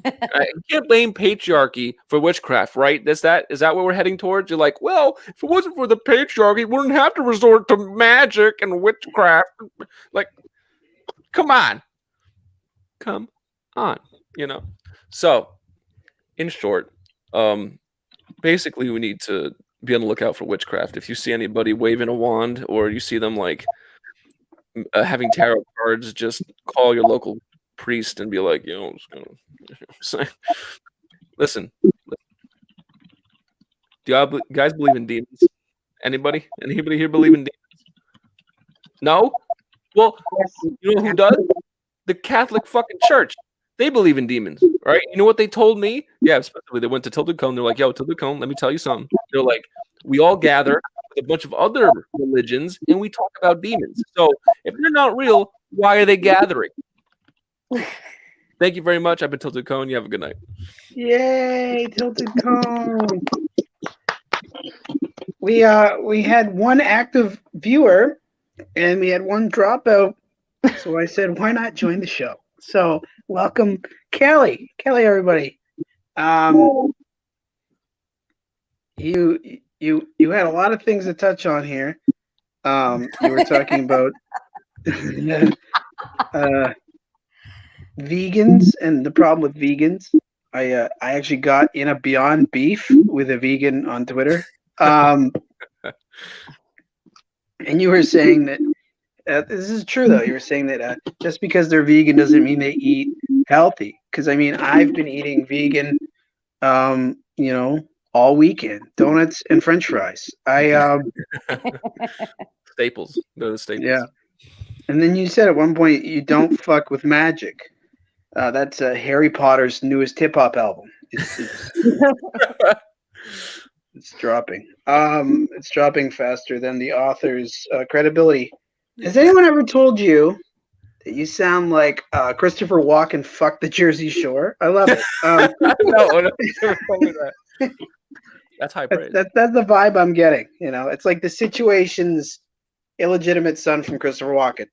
I can't blame patriarchy for witchcraft, right? Is that what we're heading towards? You're like, well, if it wasn't for the patriarchy, we wouldn't have to resort to magic and witchcraft. Like, come on, you know. So, in short, basically, we need to be on the lookout for witchcraft. If you see anybody waving a wand, or you see them like having tarot cards, just call your local priest and be like, you know, I'm just gonna listen. Do you guys believe in demons? Anybody here believe in demons? No? Well, you know who does? The Catholic fucking Church. They believe in demons, right? You know what they told me? Yeah, especially they went to Tilted Cone. They're like, yo, Tilted Cone, let me tell you something. They're like, we all gather with a bunch of other religions and we talk about demons. So if they're not real, why are they gathering? Thank you very much. I've been Tilted Cone. You have a good night. Yay, Tilted Cone. We had one active viewer and we had one dropout. So I said, why not join the show? So welcome, Kelly. Kelly, everybody. You had a lot of things to touch on here. You were talking about vegans and the problem with vegans. I actually got in a Beyond Beef with a vegan on Twitter. And you were saying that this is true, though. You were saying that just because they're vegan doesn't mean they eat healthy. Because I mean, I've been eating vegan, all weekend, donuts and French fries. Staples. They're the staples. Yeah. And then you said at one point you don't fuck with magic. That's Harry Potter's newest hip hop album. It's dropping. It's dropping faster than the author's credibility. Has anyone ever told you that you sound like Christopher Walken fucked the Jersey Shore? I love it. No, never told me that. That's high praise. That's the vibe I'm getting. It's like the Situation's illegitimate son from Christopher Walken.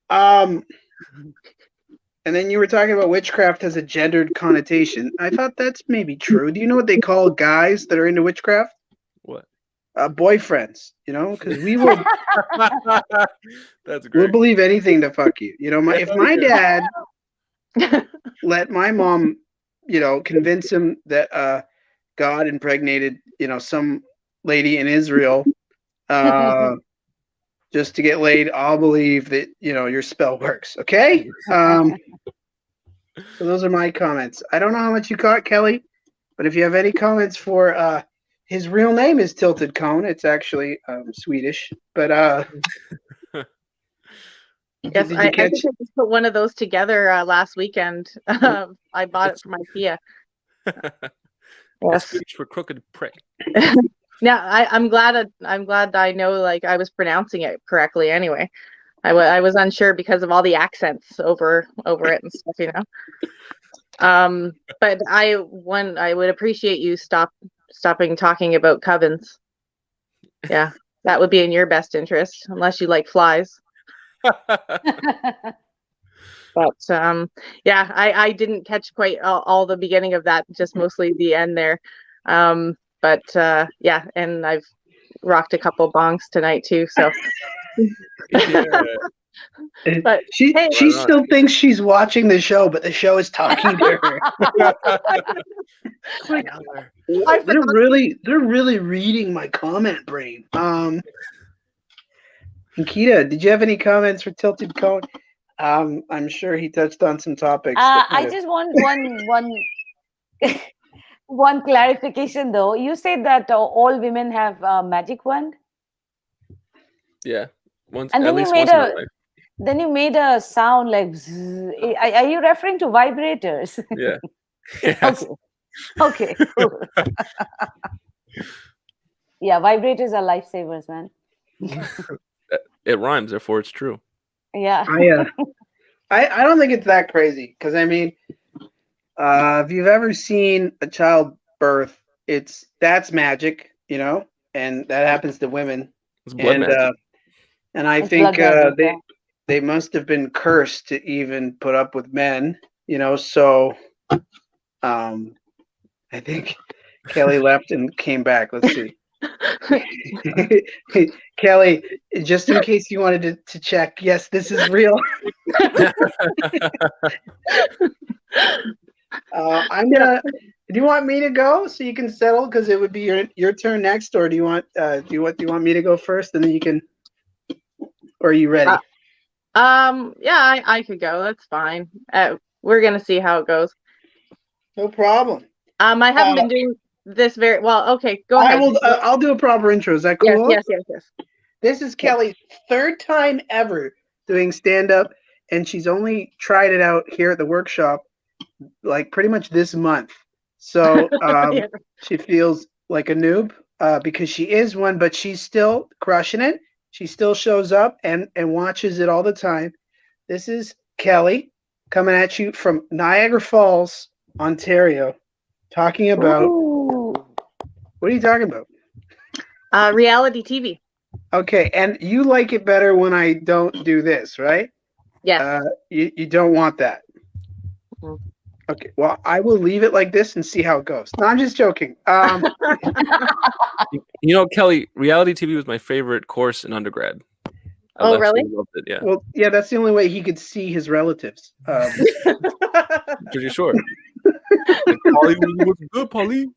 And then you were talking about witchcraft has a gendered connotation. I thought that's maybe true. Do you know what they call guys that are into witchcraft? What? Boyfriends. Because we will. That's great. We'll believe anything to fuck you. If my dad let my mom, convince him that God impregnated, some lady in Israel, just to get laid, I'll believe that your spell works. Okay. So those are my comments. I don't know how much you caught, Kelly, but if you have any comments for his real name is Tilted Cone. It's actually Swedish, but yes, I think I just put one of those together last weekend. I bought it from IKEA. Yes, Swedish for crooked prey. Yeah, I'm glad I know I was pronouncing it correctly. Anyway, I was unsure because of all the accents over it and stuff, But I would appreciate you stopping talking about covens. Yeah, that would be in your best interest, unless you like flies. But yeah, I didn't catch quite all the beginning of that, just mostly the end there. But yeah, and I've rocked a couple bongs tonight too. So, Yeah. But she still thinks she's watching the show, but the show is talking to her. They're really reading my comment brain. Nikita, did you have any comments for Tilted Cone? I'm sure he touched on some topics. I just want one clarification though. You said that all women have a magic wand. Yeah, and then you made a sound like bzzz. Are you referring to vibrators? Yeah. Yes. Okay. Cool. Yeah, vibrators are lifesavers, man. It rhymes, therefore it's true. Yeah. I don't think it's that crazy because I mean, if you've ever seen a child birth, that's magic, and that happens to women. It's blood magic. And I think they must have been cursed to even put up with men, So, I think Kelly left and came back. Let's see. Kelly, just in case you wanted to check, yes, this is real. Do you want me to go so you can settle because it would be your turn next, or do you want me to go first and then you can, or are you ready? Yeah, I could go. That's fine. We're gonna see how it goes. No problem. I haven't been doing this very well. Okay, go ahead. I'll do a proper intro. Is that cool? Yes. This is Kelly's third time ever doing stand-up, and she's only tried it out here at the workshop, like pretty much this month. So yeah. She feels like a noob because she is one, but she's still crushing it. She still shows up and watches it all the time. This is Kelly coming at you from Niagara Falls, Ontario, talking about. Ooh. What are you talking about? Reality TV. Okay, and you like it better when I don't do this, right? Yes. You don't want that. Mhm. Okay, well, I will leave it like this and see how it goes. No, I'm just joking. Kelly, reality TV was my favorite course in undergrad. Oh, really? absolutely loved it. Yeah, Well, yeah, that's the only way he could see his relatives. pretty sure. Like, Polly, what's good, Polly?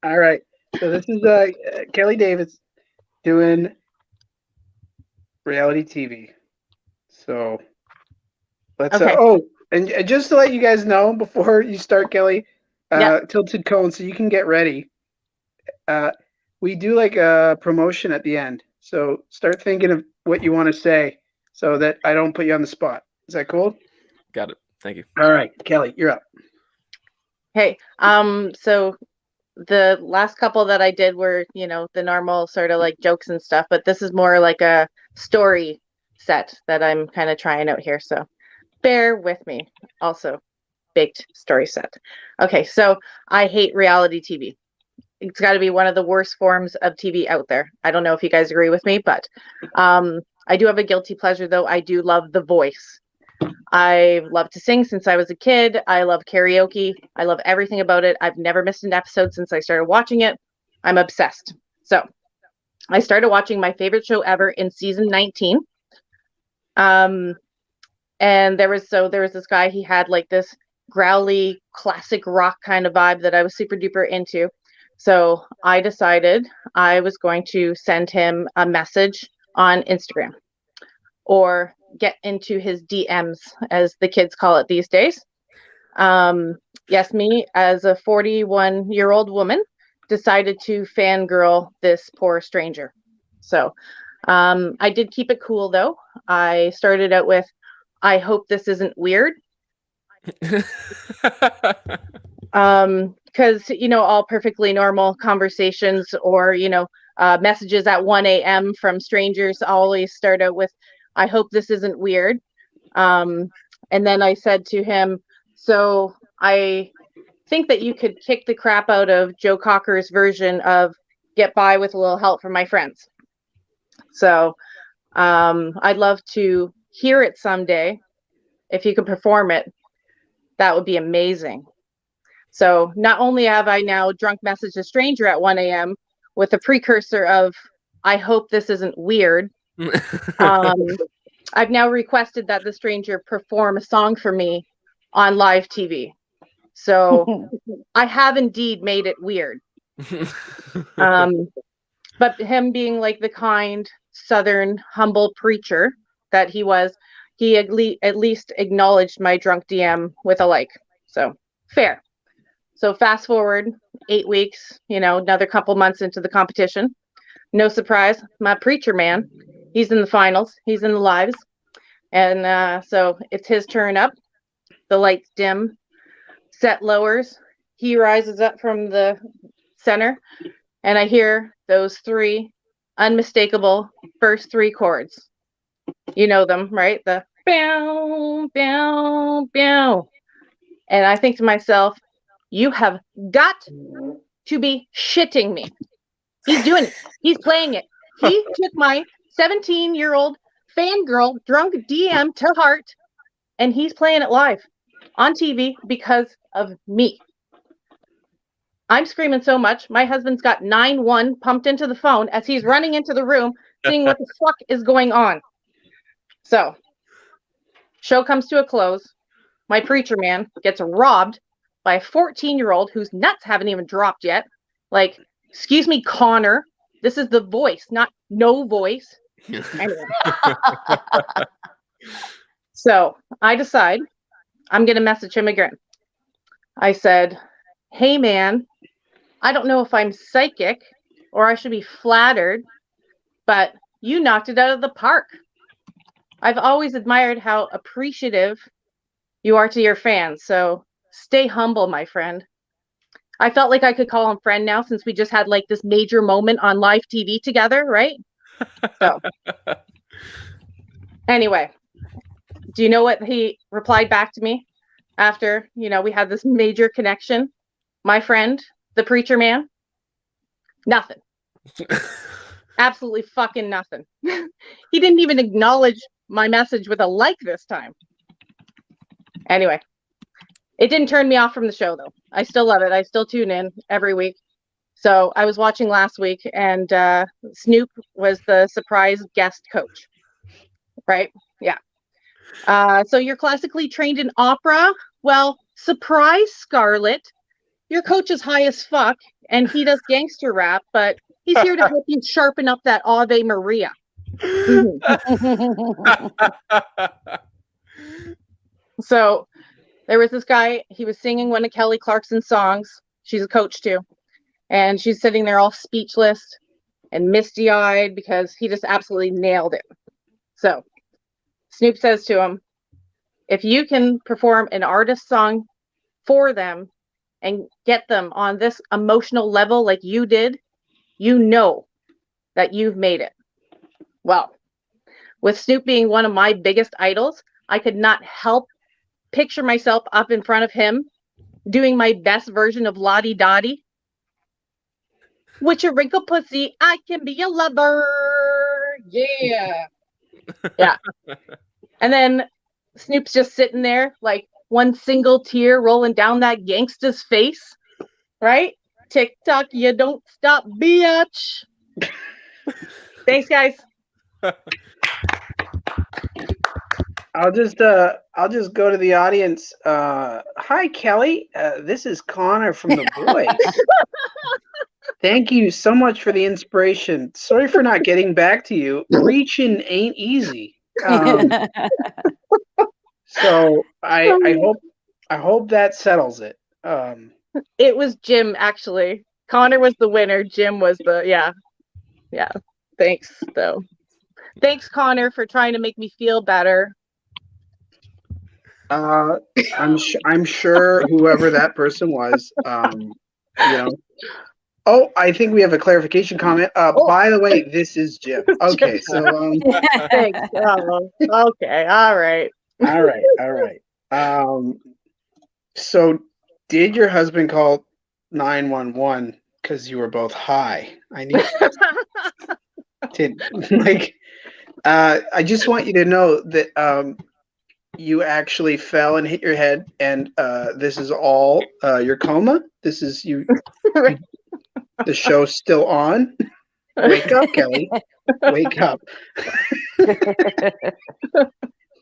All right. So this is Kelly Davis doing reality TV. So let's Okay. and just to let you guys know before you start, Kelly, Yep. Tilted Cone, so you can get ready. We do like a promotion at the end. So start thinking of what you want to say so that I don't put you on the spot. Is that cool? Got it. Thank you. All right, Kelly, you're up. Hey, so the last couple that I did were, the normal sort of like jokes and stuff, but this is more like a story set that I'm kind of trying out here. So bear with me. Also, baked story set. Okay, so I hate reality TV. It's got to be one of the worst forms of TV out there. I don't know if you guys agree with me, but I do have a guilty pleasure, though. I do love The Voice. I love to sing since I was a kid. I love karaoke. I love everything about it. I've never missed an episode since I started watching it. I'm obsessed. So I started watching my favorite show ever in season 19. And there was this guy, he had like this growly classic rock kind of vibe that I was super duper into. So I decided I was going to send him a message on Instagram or get into his DMs, as the kids call it these days. Yes, me as a 41-year-old woman decided to fangirl this poor stranger. So I did keep it cool, though. I started out with, I hope this isn't weird. Because, all perfectly normal conversations or, messages at 1 a.m. from strangers always start out with, I hope this isn't weird. And then I said to him, so I think that you could kick the crap out of Joe Cocker's version of get by with a little help from my friends. So I'd love to hear it someday. If you could perform it, that would be amazing. So not only have I now drunk messaged a stranger at 1 a.m. with a precursor of, I hope this isn't weird. I've now requested that the stranger perform a song for me on live TV. So I have indeed made it weird. But him being like the kind, Southern, humble preacher that he was, he at least acknowledged my drunk DM with a like. So fair. So fast forward 8 weeks, another couple months into the competition. No surprise, my preacher man, he's in the finals. He's in the lives. And so it's his turn up. The lights dim, set lowers. He rises up from the center, and I hear those three unmistakable first three chords. You know them, right? The bow, bow, bow. And I think to myself, you have got to be shitting me. He's doing it. He's playing it. He took my 17-year-old fangirl drunk DM to heart, and he's playing it live on TV because of me. I'm screaming so much. My husband's got 911 pumped into the phone as he's running into the room, seeing what the fuck is going on. So, show comes to a close. My preacher man gets robbed by a 14-year-old whose nuts haven't even dropped yet. Like, excuse me, Connor. This is The Voice, not No Voice. Anyway. So I decide I'm going to message him again. I said, hey, man, I don't know if I'm psychic or I should be flattered, but you knocked it out of the park. I've always admired how appreciative you are to your fans, so stay humble, my friend. I felt like I could call him friend now since we just had like this major moment on live TV together, right? So anyway, do you know what he replied back to me after, we had this major connection? My friend, the preacher man, nothing. Absolutely fucking nothing. He didn't even acknowledge my message with a like this time. Anyway, it didn't turn me off from the show, though. I still love it. I still tune in every week. So I was watching last week, and Snoop was the surprise guest coach. Right? Yeah. So you're classically trained in opera? Well, surprise, Scarlett. Your coach is high as fuck, and he does gangster rap, but he's here to help you sharpen up that Ave Maria. So there was this guy, he was singing one of Kelly Clarkson's songs. She's a coach too. And she's sitting there all speechless and misty-eyed because he just absolutely nailed it. So Snoop says to him, if you can perform an artist song for them and get them on this emotional level like you did, you know that you've made it. Well, with Snoop being one of my biggest idols, I could not help picture myself up in front of him doing my best version of Lottie Dottie. With your wrinkle pussy, I can be a lover. Yeah. Yeah. And then Snoop's just sitting there, like one single tear rolling down that gangsta's face. Right? TikTok, you don't stop, bitch. Thanks, guys. I'll just go to the audience. Hi, Kelly. This is Connor from The Voice. Thank you so much for the inspiration. Sorry for not getting back to you. Reaching ain't easy. So I hope that settles it. It was Jim, actually. Connor was the winner. Jim was the yeah. Thanks, though. Thanks, Connor, for trying to make me feel better. I'm sure whoever that person was, you know. Oh, I think we have a clarification comment. By the way, this is Jim. Okay, so thanks. Okay, all right. So did your husband call 911 because you were both high? I need to I just want you to know that you actually fell and hit your head, and this is all your coma. This is you. The show's still on. Wake up, Kelly. Wake up.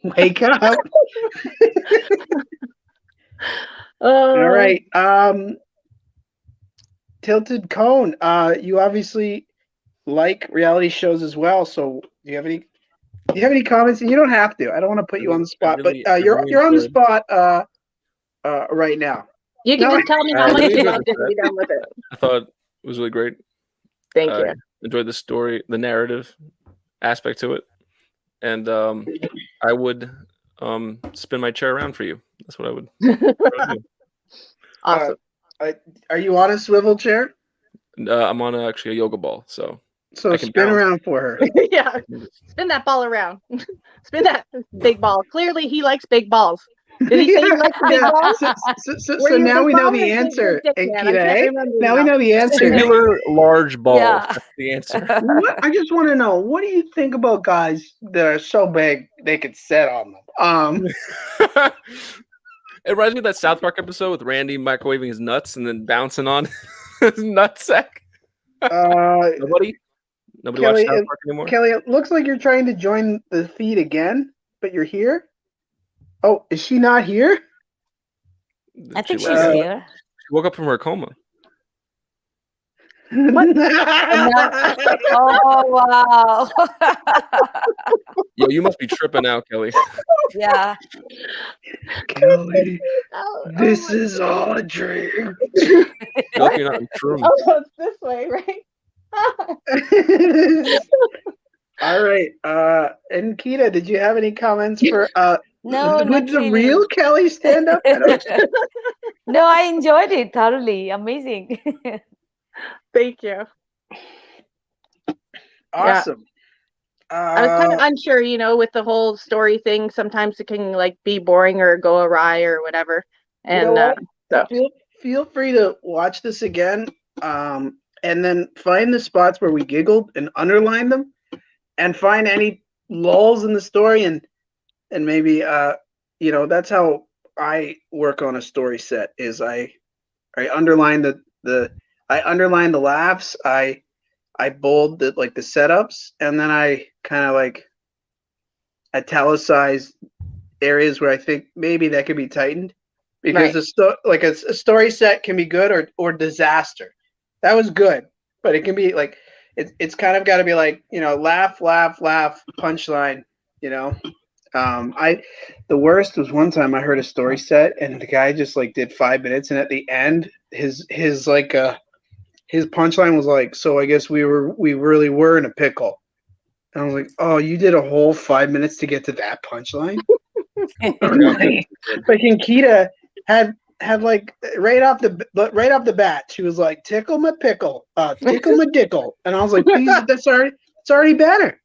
Wake up. All right. Tilted Cone. You obviously like reality shows as well. So do you have any comments? And you don't have to. I don't want to put you on the spot, but you're on the spot right now. You can just tell me how much you love to be done with it. I thought it was really great. Thank you. Enjoyed the story, the narrative aspect to it, and I would spin my chair around for you. That's what I would do. Awesome. Are you on a swivel chair? I'm on actually a yoga ball, so spin around for her. Yeah, spin that ball around. Spin that big ball. Clearly, he likes big balls. Did he say he likes big balls? So now we know the answer, Ankita. Now we know the answer. Singular large balls. Yeah. That's the answer. I just want to know, what do you think about guys that are so big they could sit on them? It reminds me of that South Park episode with Randy microwaving his nuts and then bouncing on his nutsack. Nobody Kelly, watches South Park anymore? Kelly, it looks like you're trying to join the feed again, but you're here? Oh, is she not here? I think she's here. She woke up from her coma. Oh, wow. Yo, you must be tripping out, Kelly. Yeah. Kelly, this is all a dream. You're not in Truman. Oh, it's this way, right? All right. Ankita, did you have any comments for No, would not the really. real Kelly stand up? No, I enjoyed it thoroughly. Amazing. Thank you. Awesome. I was kind of unsure, with the whole story thing. Sometimes it can be boring or go awry or whatever. And you know what? Feel free to watch this again. and then find the spots where we giggled and underline them, and find any lulls in the story, and maybe that's how I work on a story set. Is I underline I underline the laughs. I bold the setups, and then I kind of italicize areas where I think maybe that could be tightened, because a story set can be good or disaster. That was good, but it can be it's kind of got to be laugh, laugh, laugh, punchline. The worst was one time I heard a story set and the guy just did 5 minutes, and at the end his punchline was so I guess we really were in a pickle. And I was like, oh, you did a whole 5 minutes to get to that punchline? Fucking Kita had right off the bat, she was like, tickle my pickle, tickle my dickle. And I was like, please, it's already better,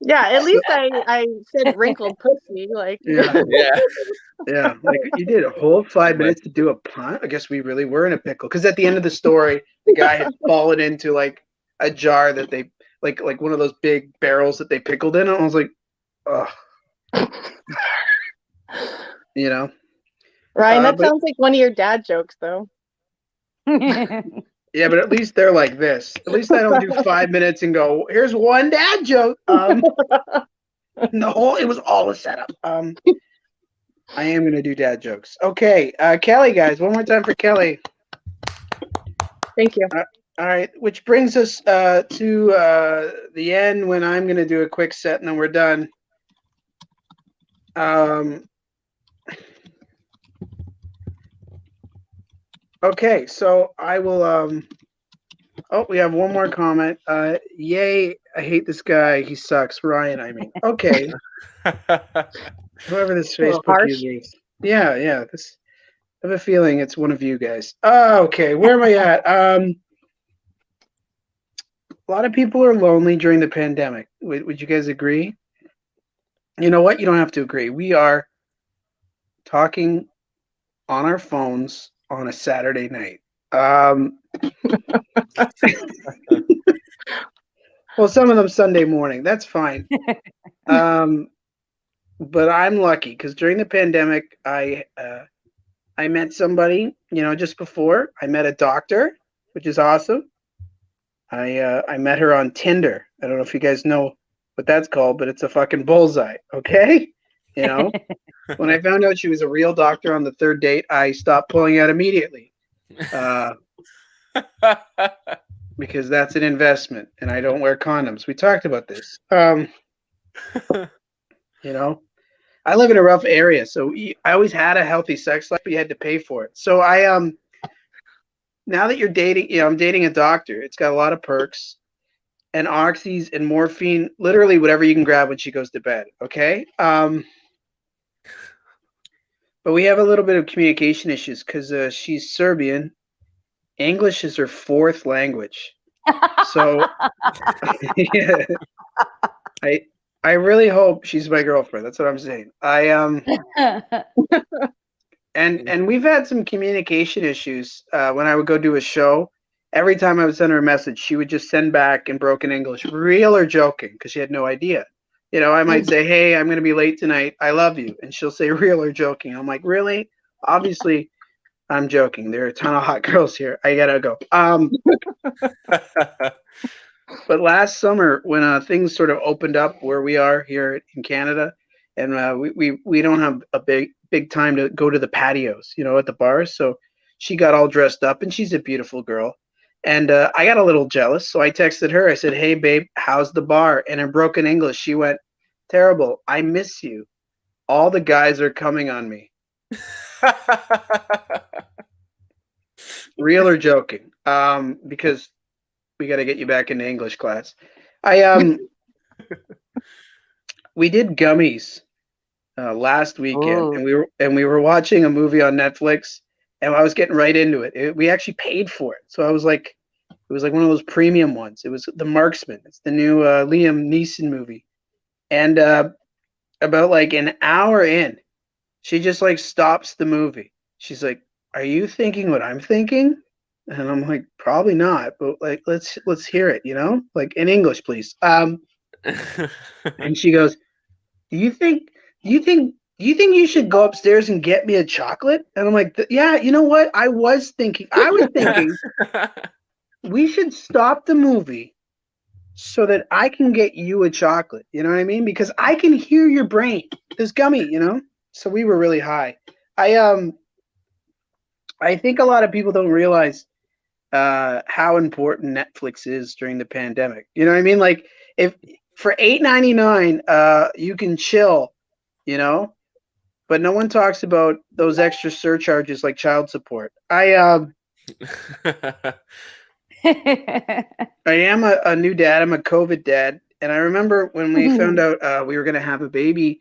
Yeah, at least I said wrinkled pussy. Yeah, you did a whole 5 minutes to do a pun. I guess we really were in a pickle, because at the end of the story, the guy had fallen into a jar that they like one of those big barrels that they pickled in. And I was like, ugh. Ryan, that sounds like one of your dad jokes, though. Yeah, but at least they're like this. At least I don't do 5 minutes and go, here's one dad joke. It was all a setup. I am gonna do dad jokes. Okay, Kelly, guys, one more time for Kelly. Thank you. All right, which brings us to the end, when I'm gonna do a quick set and then we're done. Okay, so I will. Oh, we have one more comment. Yay! I hate this guy. He sucks. Ryan, I mean. Okay. Whoever this Facebook user is. Yeah. This. I have a feeling it's one of you guys. Okay, where am I at? A lot of people are lonely during the pandemic. Would you guys agree? You know what? You don't have to agree. We are talking on our phones on a Saturday night. Well, some of them Sunday morning. That's fine. But I'm lucky because during the pandemic, I met somebody. Just before I met a doctor, which is awesome. I met her on Tinder. I don't know if you guys know what that's called, but it's a fucking bullseye. Okay, when I found out she was a real doctor on the third date, I stopped pulling out immediately. Because that's an investment, and I don't wear condoms. We talked about this. I live in a rough area, so I always had a healthy sex life, but you had to pay for it. So now that you're dating, I'm dating a doctor. It's got a lot of perks, and oxys and morphine, literally whatever you can grab when she goes to bed. Okay. But we have a little bit of communication issues because she's Serbian. English is her fourth language. So yeah, I really hope she's my girlfriend. That's what I'm saying. And we've had some communication issues when I would go do a show. Every time I would send her a message, she would just send back in broken English, real or joking, because she had no idea. I might say, hey, I'm going to be late tonight. I love you. And she'll say real or joking. I'm like, really? Obviously, I'm joking. There are a ton of hot girls here. I got to go. But last summer, when things sort of opened up where we are here in Canada, and we don't have a big time to go to the patios, at the bars. So she got all dressed up, and she's a beautiful girl. And I got a little jealous, so I texted her. I said, hey, babe, how's the bar? And in broken English, she went, terrible. I miss you. All the guys are coming on me. Real or joking? Because we got to get you back into English class. We did gummies last weekend, and we were watching a movie on Netflix. And I was getting right into it. We actually paid for it. So I was like, it was like one of those premium ones. It was The Marksman. It's the new Liam Neeson movie. And about an hour in, she just stops the movie. She's like, are you thinking what I'm thinking? And I'm like, probably not, but like, let's hear it, like in English, please. And she goes, do you think you should go upstairs and get me a chocolate? And I'm like, yeah, you know what? I was thinking we should stop the movie so that I can get you a chocolate. You know what I mean? Because I can hear your brain. This gummy, So we were really high. I think a lot of people don't realize how important Netflix is during the pandemic. You know what I mean? Like if for $8.99, you can chill, but no one talks about those extra surcharges like child support. I am a new dad. I'm a COVID dad. And I remember when we found out we were going to have a baby,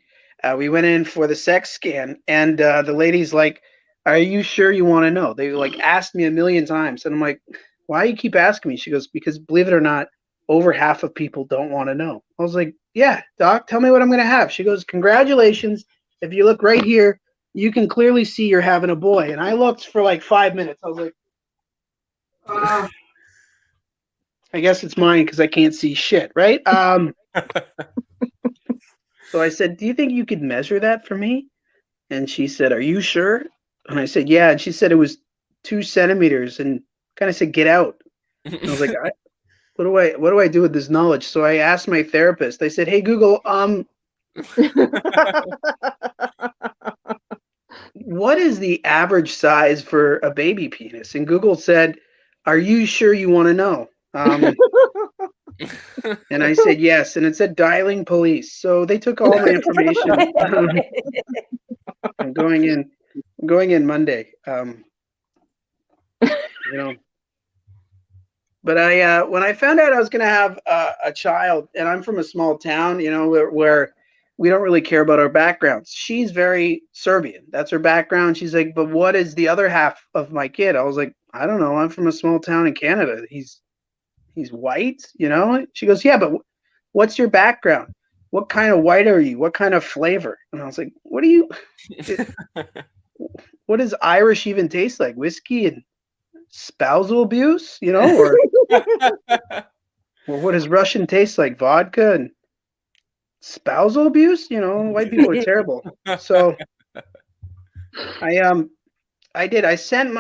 we went in for the sex scan, and the lady's like, are you sure you want to know? They like asked me a million times. And I'm like, why do you keep asking me? She goes, because believe it or not, over half of people don't want to know. I was like, yeah, doc, tell me what I'm going to have. She goes, congratulations. If you look right here, you can clearly see you're having a boy. And I looked for like 5 minutes. I was like, I guess it's mine because I can't see shit, right? So I said, do you think you could measure that for me? And she said, are you sure? And I said, yeah. And she said it was 2 centimeters, and kind of said, get out. And I was like, what do I do with this knowledge? So I asked my therapist. I said, hey, Google, what is the average size for a baby penis? And Google said, are you sure you want to know? And I said yes, and it said dialing police. So they took all my information. I'm going in Monday. But when I found out I was going to have a child, and I'm from a small town, where we don't really care about our backgrounds. She's very Serbian. That's her background. She's like, but what is the other half of my kid? I was like, I don't know. I'm from a small town in Canada. He's white, She goes, yeah, but what's your background? What kind of white are you? What kind of flavor? And I was like, what does Irish even taste like? Whiskey and spousal abuse, or what does Russian taste like? Vodka and spousal abuse? White people are terrible. So I sent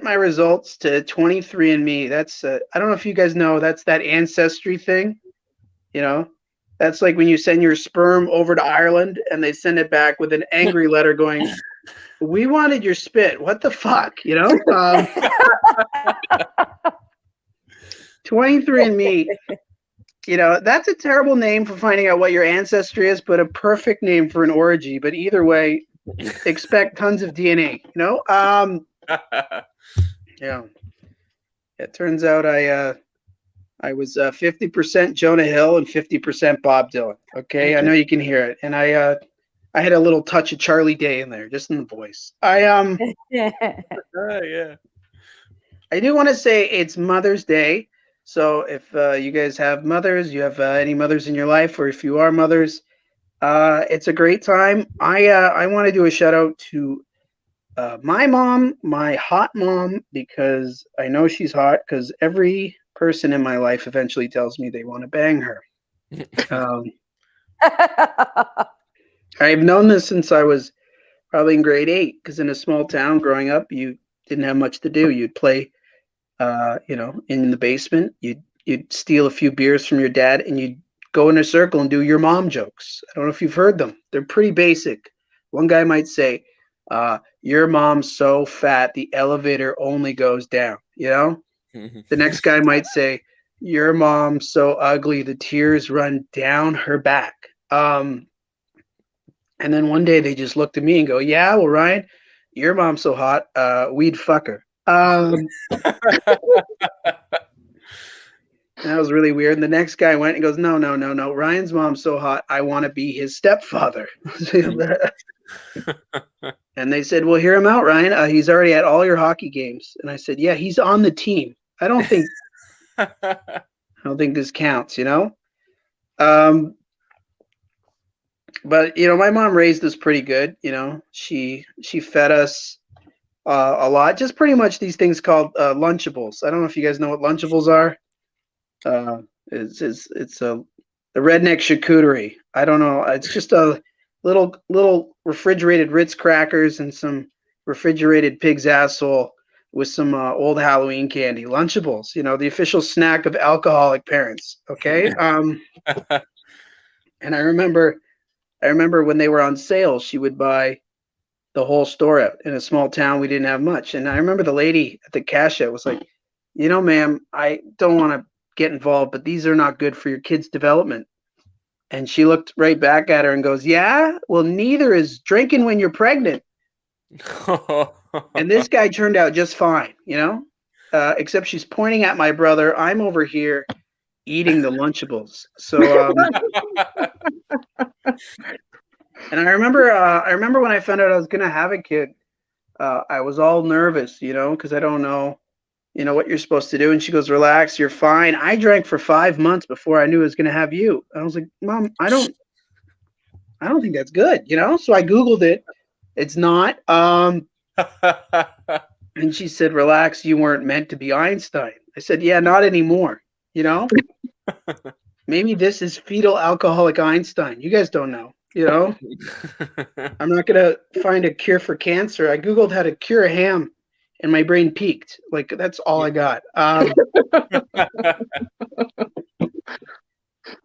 my results to 23andMe. That's I don't know if you guys know, that's that ancestry thing. That's like when you send your sperm over to Ireland and they send it back with an angry letter going, we wanted your spit. What the fuck? 23andMe, that's a terrible name for finding out what your ancestry is, but a perfect name for an orgy. But either way, expect tons of DNA, Yeah. It turns out I was 50% Jonah Hill and 50% Bob Dylan. Okay, I know you can hear it, and I had a little touch of Charlie Day in there, just in the voice. Yeah. I do want to say it's Mother's Day, so if you guys have mothers, you have any mothers in your life, or if you are mothers, it's a great time. I want to do a shout out to my mom, my hot mom, because I know she's hot, because every person in my life eventually tells me they want to bang her. I've known this since I was probably in grade 8, because in a small town growing up, you didn't have much to do. You'd play, in the basement. You'd steal a few beers from your dad, and you'd go in a circle and do your mom jokes. I don't know if you've heard them. They're pretty basic. One guy might say, your mom's so fat, the elevator only goes down, The next guy might say, your mom's so ugly, the tears run down her back. And then one day they just looked at me and go, yeah, well, Ryan, your mom's so hot, we'd fuck her. And that was really weird. And the next guy went and goes, no. Ryan's mom's so hot, I want to be his stepfather. And they said, well, hear him out, Ryan. He's already at all your hockey games. And I said, yeah, he's on the team. I don't think this counts, But my mom raised us pretty good. She fed us a lot. Just pretty much these things called Lunchables. I don't know if you guys know what Lunchables are. It's a the redneck charcuterie. I don't know. It's just a little refrigerated Ritz crackers and some refrigerated pig's asshole with some old Halloween candy. Lunchables, the official snack of alcoholic parents. Okay. And I remember when they were on sale, she would buy the whole store out. In a small town, we didn't have much. And I remember the lady at the cash out was like, ma'am, I don't want to get involved, but these are not good for your kid's development. And she looked right back at her and goes, yeah, well, neither is drinking when you're pregnant. And this guy turned out just fine, except she's pointing at my brother. I'm over here eating the Lunchables. So, and I remember when I found out I was going to have a kid, I was all nervous, because I don't know, what you're supposed to do. And she goes, relax, you're fine. I drank for 5 months before I knew I was going to have you. I was like, Mom, I don't think that's good, So I Googled it. It's not. And she said, relax, you weren't meant to be Einstein. I said, yeah, not anymore, Maybe this is fetal alcoholic Einstein. You guys don't know, I'm not going to find a cure for cancer. I Googled how to cure a ham and my brain peaked. Like, that's all I got.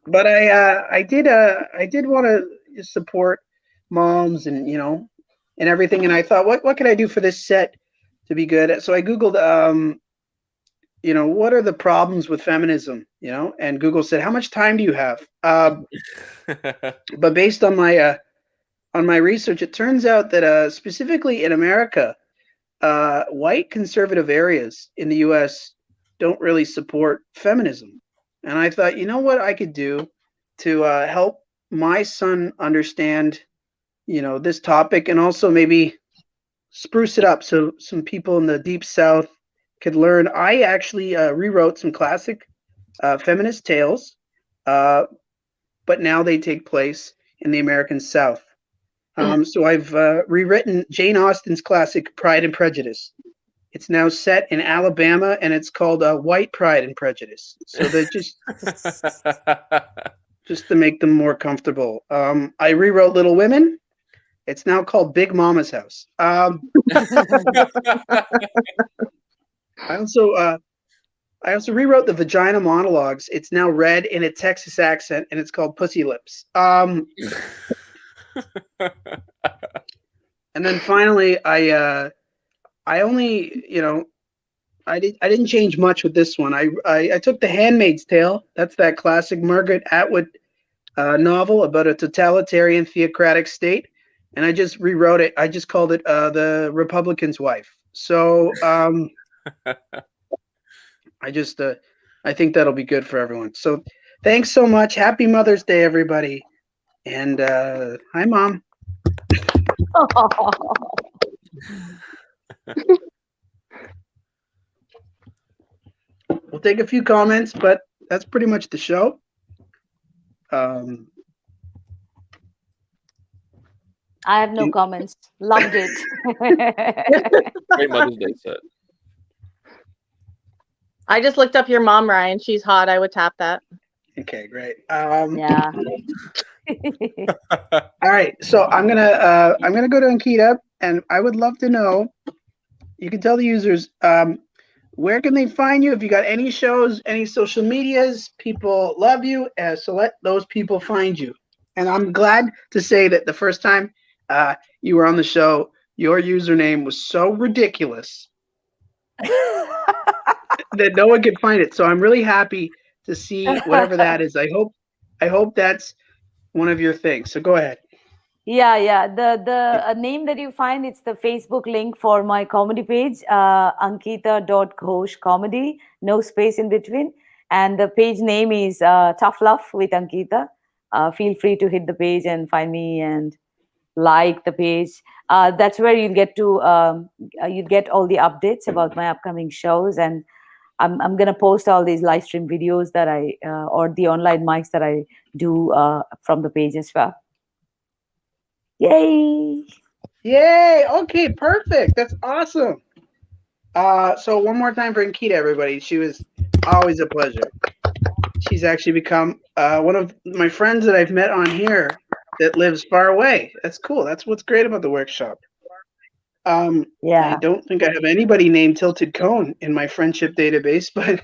But I did want to support moms and, and everything. And I thought, what can I do for this set to be good? So I Googled, what are the problems with feminism, and Google said, how much time do you have? But based on my research, it turns out that specifically in America, white conservative areas in the U.S. don't really support feminism. And I thought, what I could do to help my son understand, this topic, and also maybe spruce it up so some people in the Deep South could learn. I actually rewrote some classic feminist tales, but now they take place in the American South. So I've rewritten Jane Austen's classic Pride and Prejudice. It's now set in Alabama, and it's called White Pride and Prejudice. So they're just to make them more comfortable. I rewrote Little Women. It's now called Big Mama's House. I also rewrote the Vagina Monologues. It's now read in a Texas accent, and it's called Pussy Lips. And then finally, I only, I didn't change much with this one. I took The Handmaid's Tale. That's that classic Margaret Atwood novel about a totalitarian theocratic state, and I just rewrote it. I just called it The Republican's Wife. So I think that'll be good for everyone. So thanks so much. Happy Mother's Day, everybody. And hi, Mom. We'll take a few comments, but that's pretty much the show. I have no comments. Loved it. Great Mother's Day set. I just looked up your mom, Ryan. She's hot. I would tap that. Okay, great. Yeah. All right, so I'm gonna go to Ankita, and I would love to know. You can tell the users where can they find you if you got any shows, any social medias. People love you, so let those people find you. And I'm glad to say that the first time you were on the show, your username was so ridiculous that no one could find it. So I'm really happy to see whatever that is. I hope that's one of your things. So go ahead. Yeah. The name that you find, it's the Facebook link for my comedy page, Ankita.Ghosh Comedy, no space in between. And the page name is Tough Love with Ankita. Feel free to hit the page and find me and like the page. That's where you'll get to you'll get all the updates about my upcoming shows, and I'm gonna post all these live stream videos that I or the online mics that I do from the page as well. Yay! Yay! Okay, perfect. That's awesome. So one more time for Ankita, everybody. She was always a pleasure. She's actually become one of my friends that I've met on here that lives far away. That's cool. That's what's great about the workshop. I don't think I have anybody named Tilted Cone in my friendship database, but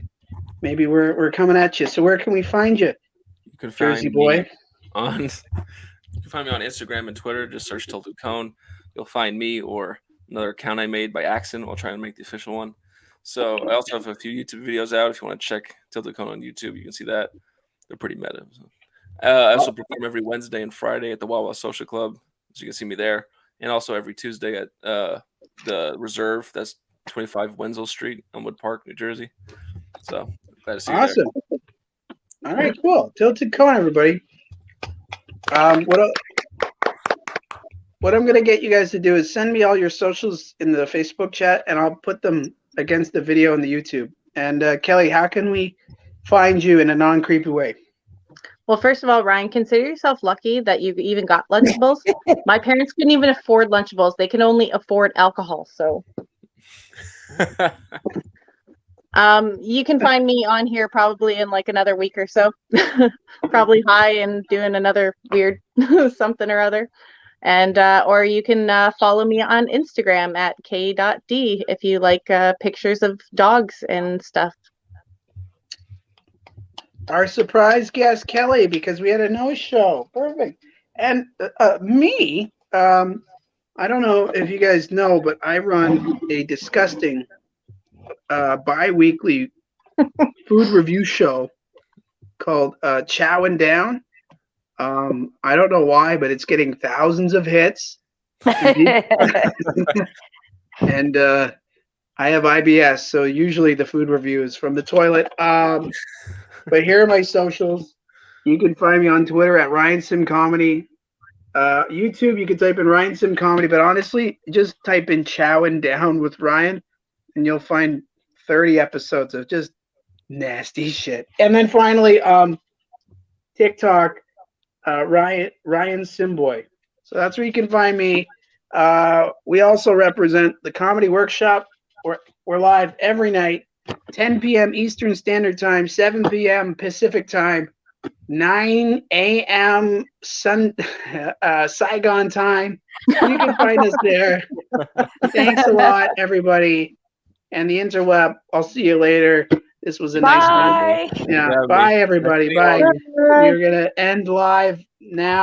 maybe we're coming at you. So where can we find you? You can Jersey find boy. me on. You can find me on Instagram and Twitter. Just search Tilted Cone. You'll find me or another account I made by accident. I'll try and make the official one. So I also have a few YouTube videos out. If you want to check Tilted Cone on YouTube, you can see that. They're pretty meta. So. I also perform every Wednesday and Friday at the Wawa Social Club, so you can see me there, and also every Tuesday at the Reserve. That's 25 Wenzel Street, Elmwood Park, New Jersey. So glad to see you Awesome. There. All right, cool. Tilted Cone, everybody. What I'm gonna get you guys to do is send me all your socials in the Facebook chat, and I'll put them against the video on the YouTube. And Kelly, how can we find you in a non-creepy way? Well, first of all, Ryan, consider yourself lucky that you even got Lunchables. My parents couldn't even afford Lunchables. They can only afford alcohol. So you can find me on here probably in like another week or so. Probably high and doing another weird something or other. And or you can follow me on Instagram at k.d if you like pictures of dogs and stuff. Our surprise guest, Kelly, because we had a no-show. Perfect. And me, I don't know if you guys know, but I run a disgusting bi-weekly food review show called Chowing Down. I don't know why, but it's getting thousands of hits. And I have IBS, so usually the food review is from the toilet. But here are my socials. You can find me on Twitter at Ryan Sim Comedy. YouTube, you can type in Ryan Sim Comedy, but honestly, just type in Chowing Down with Ryan, and you'll find 30 episodes of just nasty shit. And then finally, TikTok, Ryan Simboy. So that's where you can find me. We also represent the Comedy Workshop. We're live every night. 10 p.m. Eastern Standard Time, 7 p.m. Pacific Time, 9 a.m. Saigon Time. You can find us there. Thanks a lot, everybody. And the interweb, I'll see you later. This was a nice one. Yeah, bye, everybody. Bye. We're going to end live now.